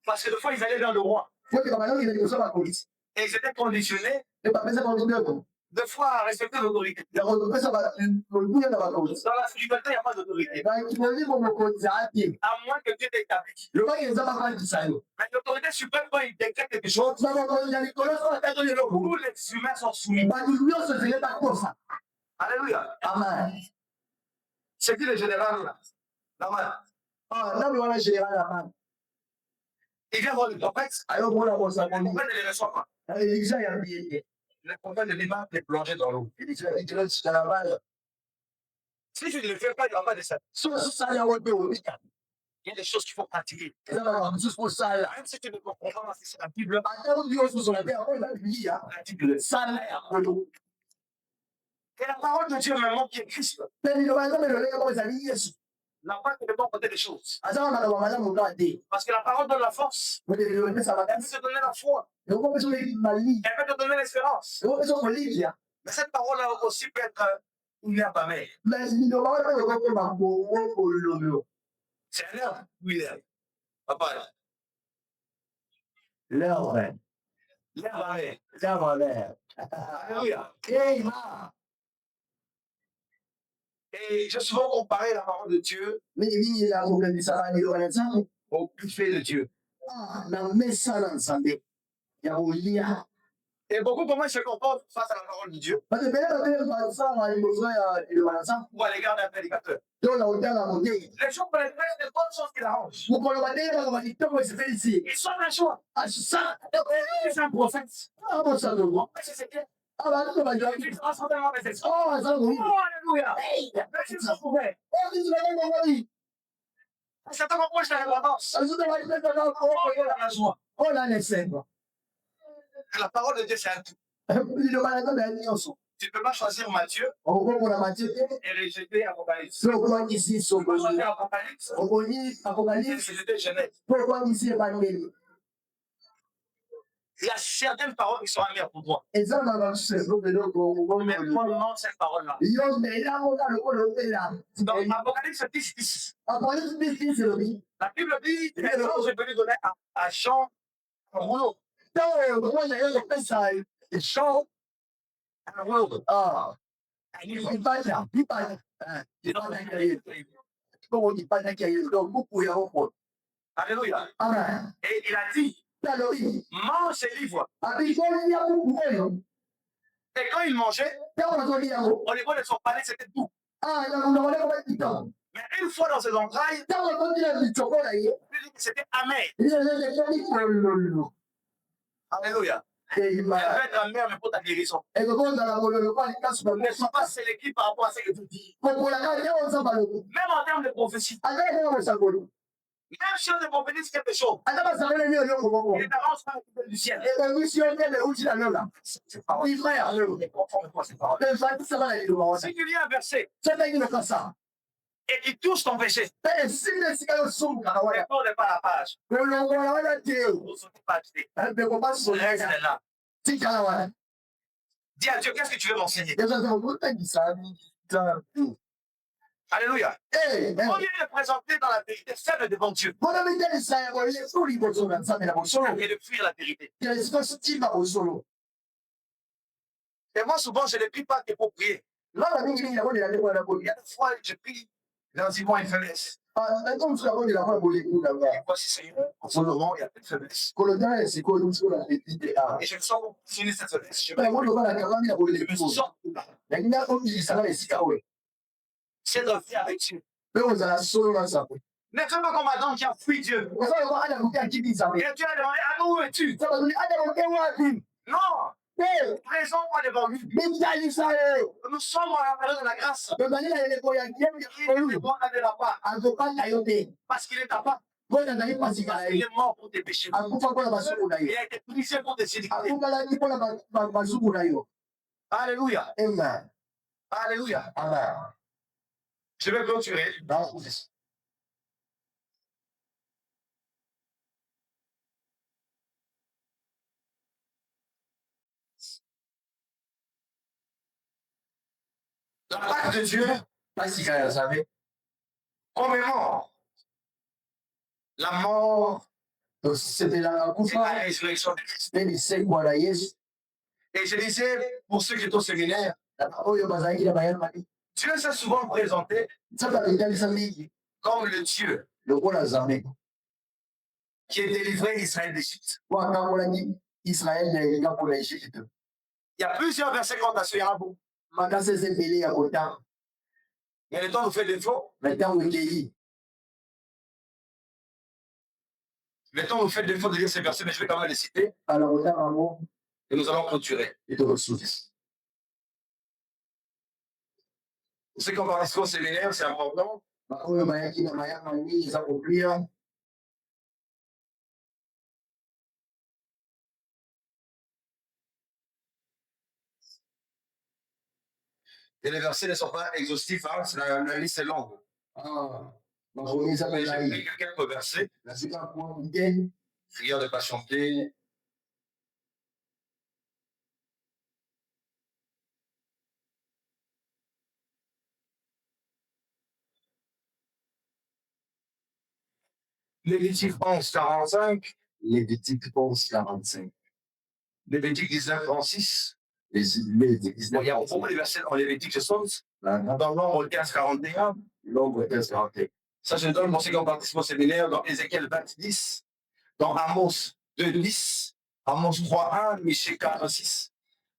Parce que des fois, ils allaient vers le roi. Et ils étaient conditionnés deux fois à respecter l'autorité. Dans la spiritualité, il n'y a pas d'autorité. À moins que Dieu t'établisse. Mais l'autorité suprême, quand il décrète quelque chose, tous les humains sont soumis. Alléluia. Amen. C'est qui le général là? Là-bas. Il vient voir le prophète. Le prophète ne les reçoit pas. Le prophète ne dit pas de plonger dans l'eau. Si tu ne le fais pas, il n'y aura pas de ça. Il y a des choses qu'il faut pratiquer. Même si tu ne comprends pas si c'est la Bible, pratique-le. Et la parole de Dieu me montre qu'il est Christ. La parole ne peut pas porter des choses. Parce que la parole donne la force. Elle peut te donner la foi. Elle peut te donner l'espérance. Mais cette parole-là aussi peut être une herbe amère. C'est un herbe. Oui, l'herbe. Papa. L'herbe. L'herbe amère. Alléluia. Et j'ai souvent comparé la parole de Dieu au buffet de Dieu. Et beaucoup pour moi se comportent face à la parole de Dieu ou à l'égard d'un prédicateur. Les gens peuvent faire des bonnes choses qui l'arrangent. Ils sont un choix. C'est un prophète. C'est clair. Oh, alléluia. C'est un endroit où je l'avance. La parole de Dieu, c'est un tout. Tu ne peux pas choisir Matthieu et rejeter Apocalypse. Tu peux pas choisir Apocalypse et rejeter Genèse. Il y a certaines paroles qui sont amères pour toi. Mais moi, non, cette parole-là. Donc, Apocalypse 10. La Bible dit que l'ange est venu donner à Jean un rouleau. Alléluia. Et il a dit, mange ce livre. Et quand il mangeait, au niveau de son palais, c'était tout. Mais une fois dans ses entrailles, il dit que c'était amer. Alléluia. Elle peut être amère, mais pour ta guérison. Ne sois pas sélectif par rapport à ce que tu dis. Même en termes de prophétie. Même si on te prophétise quelque chose, il t'avance pas du ciel. C'est pas vrai. Si tu lis un verset et qu'il touche ton péché, ne tourne pas la page. Ne saute pas acheter. Reste là. Dis à Dieu, qu'est-ce que tu veux m'enseigner? Alléluia. Hey, on vient de présenter dans la vérité faible devant Dieu. Et de fuir la vérité. Et moi, souvent, je ne prie pas que pour prier. Lala mingi mingi nakuwa ninakuwa na Il y a des fois, je prie dans une mois une faiblesse. comme ça nakuwa ninakuwa boli kuna Et voici, Seigneur, en ce moment, il y a plus de faiblesse. kolona siko ndio la petite a. Et je me sens finir cette faiblesse. Je Ba mo bana kama mina boli me kuna. sens là. Lakini hapo mji sana sika wewe. C'est de faire avec Dieu. Leo za solo na sapo. Ne fais pas comme Adam qui a fui Dieu. Kwa sababu ana kukia kibiza. Et Dieu a demandé, ah, où es-tu? Sababu ana kukia wapi? Non, Eh, présente-moi devant lui. mimi sana. Nous sommes à la période de la grâce. Ndio maana ile kwa yangu Il ne pardonnera pas azopanda yote. parce qu'il est ta part. Bwana ndani pasika Il est mort pour tes péchés. akufa kwa masuku na Il hiyo. a été brisé pour tes iniquités. Akufa la ni kwa masuku na hiyo. Alléluia. Amen. Alléluia. Amen. Je vais clôturer. Dans La part de Dieu, pasika ya sabe. comme est mort. La mort, Donc c'était la c'est la kufa résurrection de Christ. ni c'est kwa la Yesu. Et je disais, pour ceux qui sont au séminaire, Oyo bazaki na bayana mali. Dieu s'est souvent présenté Sasa ndani sambi comme le Dieu lokola zambe. qui a délivré Israël d'Égypte. Kwa kamola ni Israël na ngapona Egypte. Il y a plusieurs versets qu'on a sur Yahweh. Makase zembele ya kota. Mais le temps nous fait défaut. Maintenant wekei. Le temps nous fait défaut de lire ces versets, mais je vais quand même les citer Alors on a vraiment et nous allons clôturer. et de ressources. Pour ceux qui ont participé au séminaire, c'est important. Oyo bayaki na mayama mingi za kulia. Et les versets ne sont pas exhaustifs, hein, la liste est longue. Ah, makomiza Mais j'ai pelai. pris quelques versets. Lazima kuwa mgeni. Prière de patienter. Lévitique 11, 45. Lévitique 11, 45. Lévitique 19, 36. Lévitique Bon, il y a 19, beaucoup de versets en Lévitique, je pense. Dans Dans Nombre 15, 41. l'ombre est sortie. Ça, je donne pour ceux qui ont participé au séminaire. Dans Ézéchiel 20, 10. Dans Amos 2, 10. Amos 3, 1. Michée 4, 6.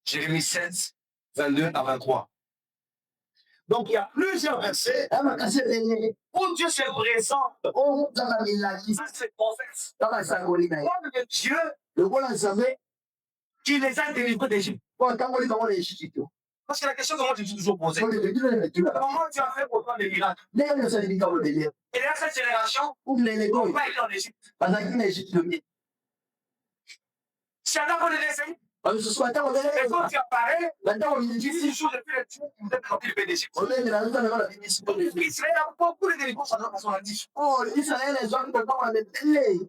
Jérémie 7, 22 à 23. Donc, il y a plusieurs versets Amakase pelai. où Dieu se présente. Oh, zama milaki. Ça, c'est prophète. Zama sangoli na. Comme le Dieu Lokola zambe. qui les a délivrés d'Égypte. Kwa kangoli kama na Egypte. Parce que la question que moi, je me suis toujours posée. Kwa ndio ndio. Comment Dieu a fait pour faire des miracles? Leo ndio sasa kama ndio. Et là, cette génération, Ou les on goi. va être en Égypte. Bazaki na Egypte. Si on a pas de dessin, Parce que ce soit tant on et est. quand tu apparais, Maintenant on tu dit dis toujours depuis le Dieu qui vous êtes rempli de paix d'Égypte. on est dans la vie. Donc, Israël a beaucoup de délivrances à notre façon à dire. Oh, Israël les gens peuvent pas télé.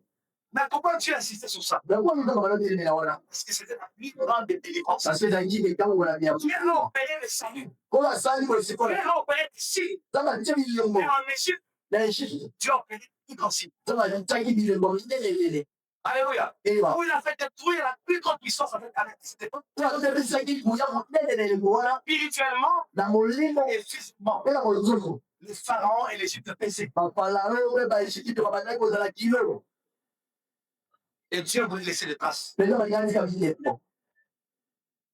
Mais pourquoi Dieu a insisté sur ça? Mais quoi nous avons la télé là? Parce que c'était la plus grande des délivrances. Ça c'est dans qui quand on la bien. Dieu a opéré le salut. Quand la salle pour c'est Dieu quoi? a opéré ici. Ça va dire il le Et mot. en Égypte, Dans Égypte. Dieu a opéré plus grand signe. Ça va dire il le mot. Télé. Alléluia. Et là. Où il a fait détruire la plus grande puissance avec c'était pas Toi tu sais qui pour ya télé le mot là. spirituellement Dans mon lit. et physiquement. Et là on joue. Le pharaon et l'Égypte paissaient. Papa là ouais bah Égypte va pas cause de la kilo. Et Dieu voulait laisser des traces. Mais là regarde comme il est.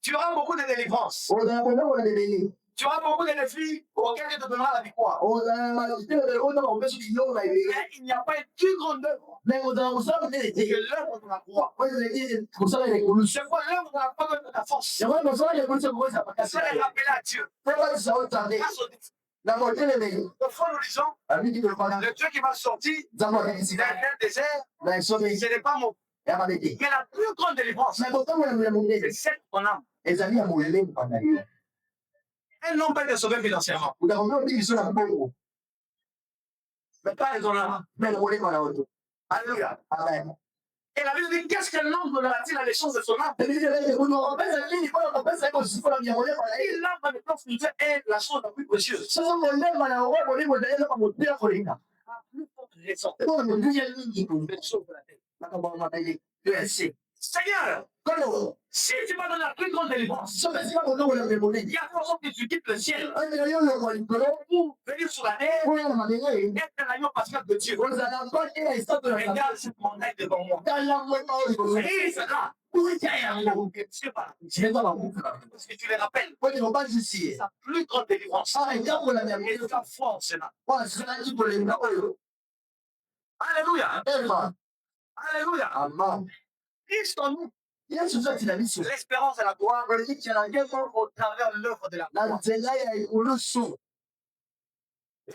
Tu auras beaucoup de délivrances. On a on a des Tu auras beaucoup de défis auxquels Dieu te donnera la victoire. on a besoin de l'eau là. Mais il n'y a pas une plus grande œuvre Mais on a ça on est que l'œuvre de la croix. ouais c'est pour ça les couleurs. C'est quoi l'œuvre de la croix de ta force? C'est vrai pour ça les couleurs ça pas C'est de rappeler à Dieu. Pourquoi ça on t'a dit Grâce au défi. la moitié les mecs. Parfois, nous disons, Ami qui veut pas le Dieu qui m'a sorti d'abord ici d'un désert, la somme ce n'est pas mon. et à m'aider. Mais la plus grande délivrance, Mais pourtant on a c'est monnaie. celle qu'on a. Les amis à mouler pendant. Elles n'ont pas été sauvées financièrement. Nous avons dit qu'ils sont là pour Mais pas elles ont là. mais le mouler pendant autre. Alléluia. Amen. Et la Bible dit qu'est-ce qu'un homme donnera-t-il à l'échange de son âme? Et puis nous on pense à lui pas on pense à qu'on se fait bien mouler pendant. Et l'âme dans le plan spirituel est la chose la plus précieuse. Ça ça mouler pendant on va mouler pendant là comme dire pour lui. La plus forte raison Et bon nous dit il y a une qui pour de sauver la tête. comment on va payer. Tu es Seigneur, Kalau si tu m'as donné la plus grande délivrance, sampai sila mo wala memori. il y a forcément que tu quittes le ciel Ay ngayon lo ko pero pour venir sur la terre ko yan et malingai. être l'agneau pascal de Dieu. Ko sa lang ko ay sa to. Regarde cette montagne devant moi. Dalam mo ko. Et c'est là que Dieu va. Parce que tu les rappelles. Ko ni ba sisi. Sa plus grande délivrance. Ay nga wala Et memori. ta foi en cela. Wa sila ji ko le na oyo. Alléluia. Ema. Alléluia. Amen. Christ en nous. Yesu sa tinabisi. L'espérance et la gloire Ko ni kira ngemo au travers de l'œuvre de la na croix. nzela ya ulusu.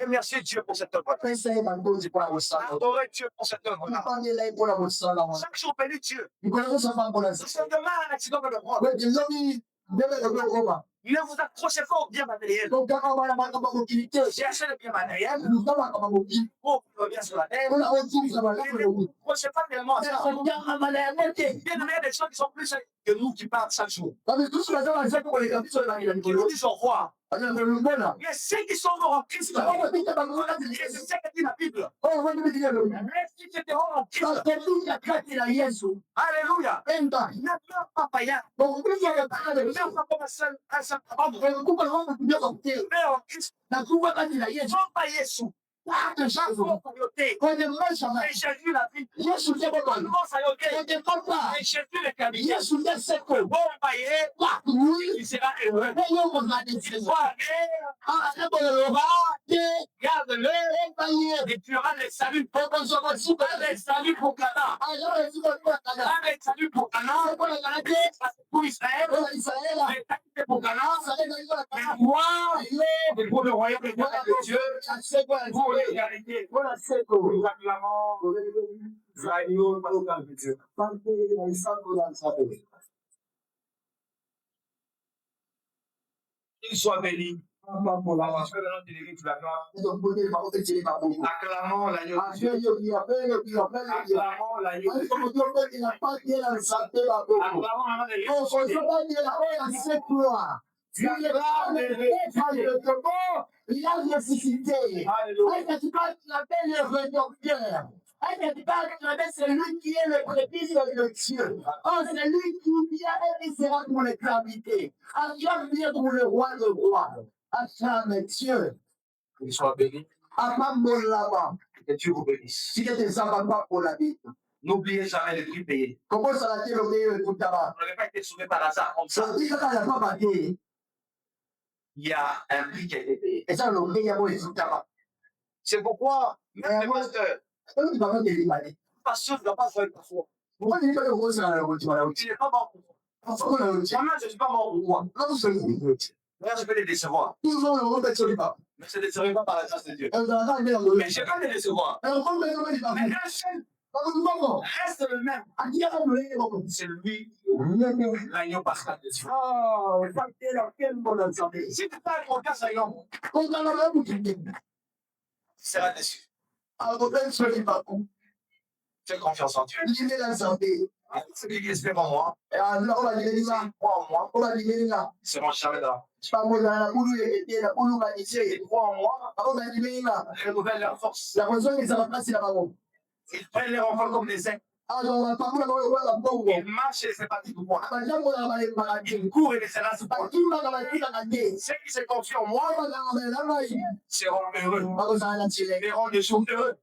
Remerciez Dieu pour cette œuvre. Pesa ye mangozi kwa usala. Adorez Dieu pour cette œuvre. Ipangela ipola usala. Chaque jour, bénis Dieu. Ikola ko sa mangola. Si c'est demain un accident de droit, Ko di lomi debe ko ko. ne vous accrochez pas au bien matériel. Donc kama wala makaba ko kilite. Cherchez le bien matériel Nous kama kama ko kilite. pour bien sur la terre. Kuna otu sa bala Et ne vous accrochez pas tellement à ça. ko. Ya amala ya mete. Bien, il y a des gens qui sont plus que nous qui parlent chaque jour. Parce que tout ce que ça va ko le kapito la ila Qui nous disent au roi. Ana le mbona. Mais ceux qui sont morts en Christ, Kwa kwa tika bangola et c'est Yesu. ce que dit la Bible. Oh wewe ni ndio. Mais si tu étais mort en Kwa Christ, kutunya kati la Yesu. alléluia. Enda. Ne pleure pas païen. Donc kuja ya kana Ne de. pleure pas comme un seul homme. Kwa kupa roho kuja kwa kutia. Mais en Christ, Na kuwa kati la Yesu. non pas Jésus. Ah de Sans chazo. communauté. Kwa de maisha na. Et Jésus l'a dit. Yesu je kwa. Comment ça y Kwa est? de papa. Et Jésus le cabinet. Yesu je seko. Bon païen, Kwa oui. il sera heureux. Wewe ko na de Il Yesu. sera heureux. Ah ne bo le ba. De Garde-le. paye. Et tu auras le salut. Kwa kwa so si ba. Un des saluts pour Cana. Ah ya si ba kwa kana. Un des saluts pour Cana. Kwa la kana de. Pour Israël. Kwa Israela. Les saluts pour Cana. Sa le na yo Mais kana. moi, Ile. et pour le royaume de Dieu, pour l'égalité, pour la sécurité, nous acclamons l'agneau pascal de Dieu. Qu'il soit béni. Pour la marche de notre Église, la gloire. Acclamons l'agneau de Dieu. Acclamons l'agneau de Dieu. Acclamons la main de Dieu. Il a ressuscité. C'est lui qui est le prépuce de Dieu. Oh, c'est lui qui vient et sera pour l'éternité. Dieu vient pour le roi de roi. Acclame Dieu. Qu'il soit béni. Amambolaba. Que Dieu vous bénisse. Si tu es pas pour la vie. N'oubliez jamais le prix payé. Comment ça va être le meilleur tout d'abord? Vous n'avez pas été sauvé par hasard comme ça. Ça dit que quand la femme a dit, Il y a un prix qui a été payé. et ça, le meilleur mot est tout d'abord. C'est pourquoi, même le pasteur, On ne va pas te demander. le pasteur ne doit pas faire une foi. Pourquoi tu dis que le rose à la route? Tu n'es pas mort pour moi. Pourquoi le rose? Moi-même, je ne suis pas mort pour moi. Non, c'est le rose. Moi, je peux les décevoir. Toujours le rose, c'est le pas. Mais je ne les décevrai pas par la grâce de Dieu. Elle va aller dans le Mais je peux les décevoir. elle va aller dans le Mais un seul reste le même. C'est lui, l'agneau pascal de Dieu. Si tu parles mon cas, Seigneur, tu seras déçu. Fais confiance en Dieu. Ceux qui espèrent en moi, croient en moi, ils seront jamais dans. Ils croient en moi, renouvellent leur force. Ils prennent les renforts comme des aigles. Ils marchent et c'est parti pour moi. Ils courent et c'est là pour moi. Ceux qui se confient en moi seront heureux. Ils verront des jours heureux.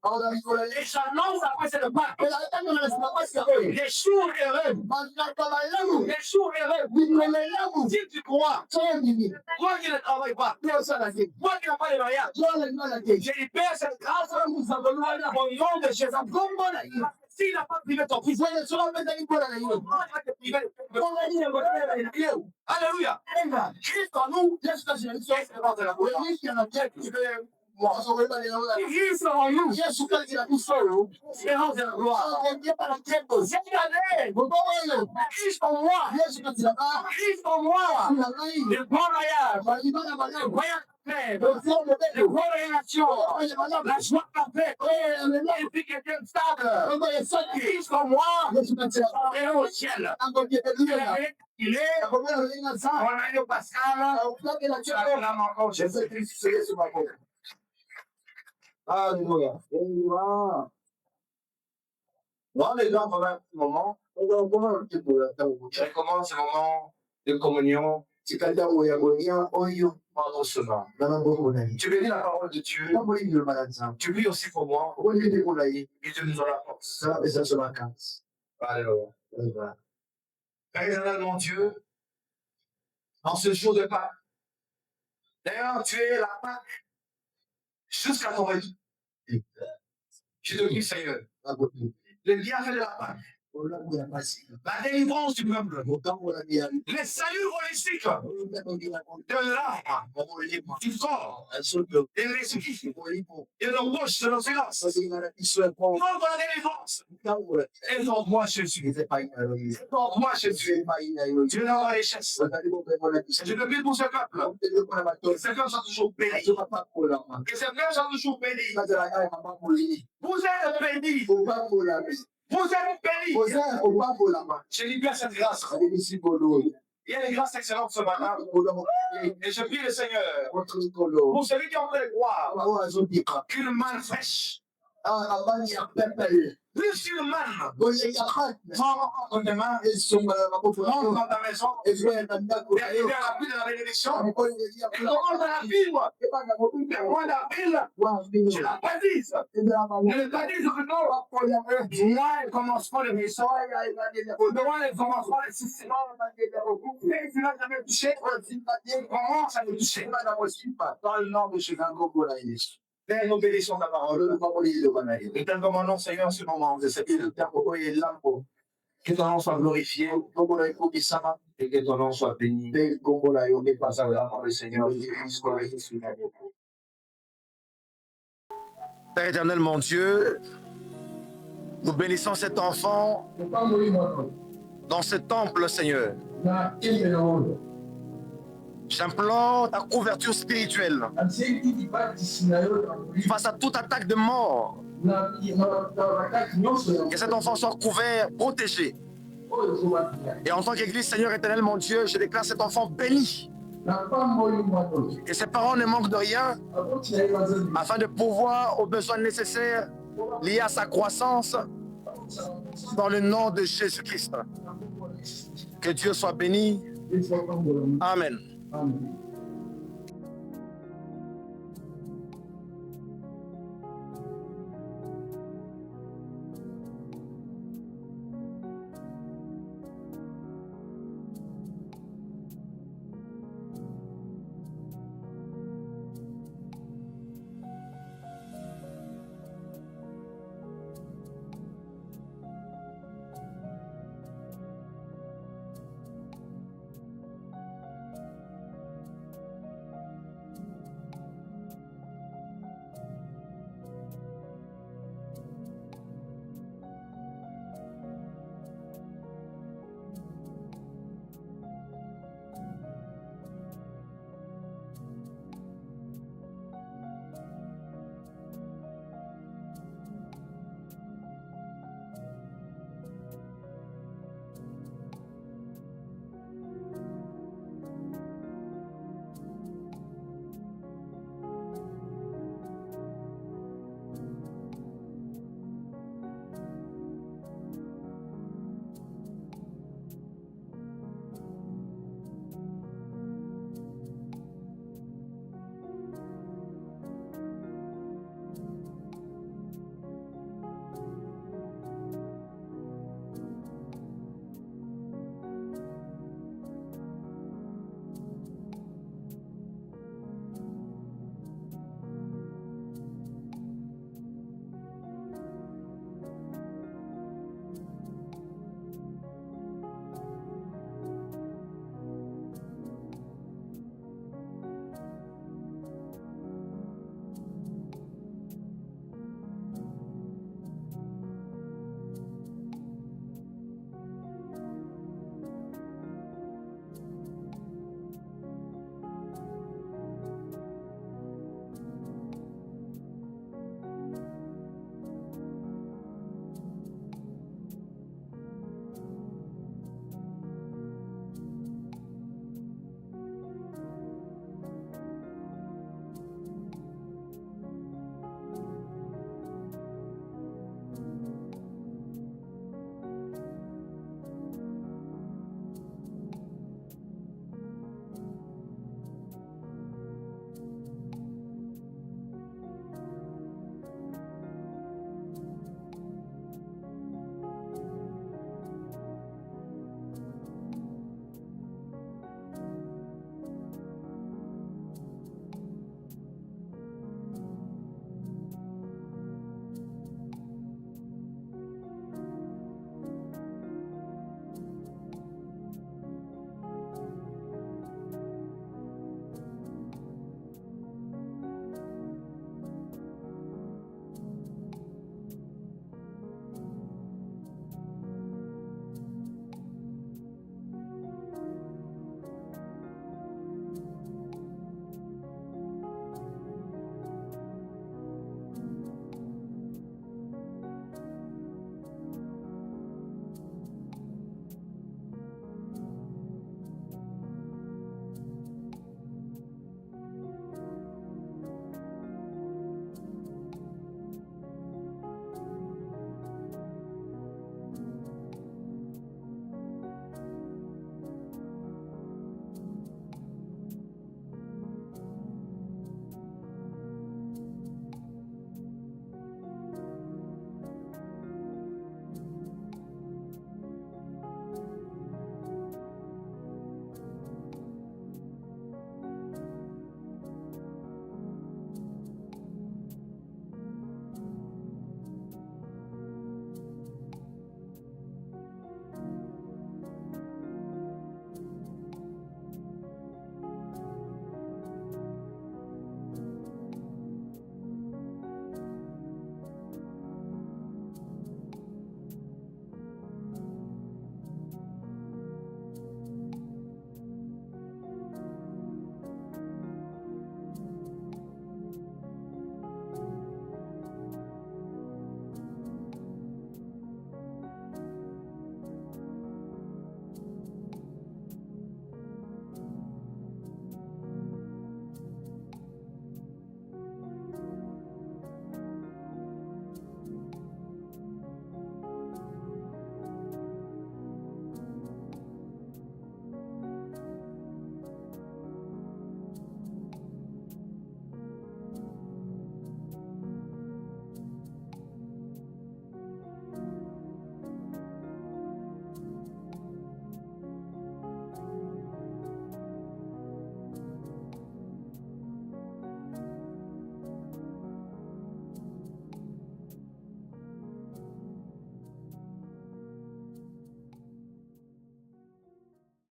Et j'annonce après cette Pâques. Les jours heureux. Les jours heureux. Si tu crois, toi qui ne travailles pas, toi qui n'as pas les moyens, j'ai dit, Père, cette grâce, au nom de Jésus, s'il n'a pas privé ton fils, alléluia. Christ en nous, Christ en nous, Christ en nous, espérance de la gloire. Christ en moi, Christ en moi, le bon voyage, le voyage de relation, la joie parfaite, et puis quelqu'un de stable. Christ en moi, et au ciel. Il est, on a eu Pascal, acclame encore Jésus-Christ. Alléluia. Dans les grands moments, on va voir un petit peu là, je recommence ce moment de communion tikata oyagonia oyo en doucement. na maboko na ye. Tu bénis la parole de Dieu. Mambo hili ndio maana zangu. Tu pries aussi pour moi. Wewe ndio kuna hii. Et Dieu nous en la force. Sasa pesa sio vacances. Alléluia. Voilà. Père éternel, mon Dieu, en ce jour de Pâques, d'ailleurs, tu es la Pâque jusqu'à ton retour. Je te prie, Seigneur, le bienfait de la Pâque, la délivrance du peuple, les saluts holistiques de l'âme, du corps, de l'esprit, et de l'embauche de nos finances. Prends la délivrance. Aide-moi, Jésus. Aide-moi, Jésus. Dieu n'a pas les richesses. Je te prie pour ce peuple. Que ce peuple soit toujours béni. Que ce peuple soit toujours béni. Vous êtes bénis. Vous êtes bénis. Je libère cette grâce. Il y a des grâces excellentes ce matin. Et je prie le Seigneur pour celui qui a envie de croire qu'une manne fraîche, plus une manne, prends entre tes mains, rentre dans ta maison, et libère la pluie de la bénédiction, et commence à la vivre. Loin la ville, je la baptise. Je le baptise au nom. Loin le commencement de mes soins, loin le commencement de système. Et tu n'as jamais touché, commence à me toucher. Dans le nom de Jésus. Père, nous bénissons ta parole. Et tel comme un nom, Seigneur, en ce moment, de cette île, que ton nom soit glorifié, et que ton nom soit béni. Et pas à le Seigneur. Père éternel, mon Dieu, nous bénissons cet enfant dans ce temple, Seigneur. J'implore ta couverture spirituelle face à toute attaque de mort. Que cet enfant soit couvert, protégé. Et en tant qu'Église, Seigneur éternel, mon Dieu, je déclare cet enfant béni. Que ses parents ne manquent de rien afin de pourvoir aux besoins nécessaires liés à sa croissance dans le nom de Jésus-Christ. Que Dieu soit béni. Amen. Amen.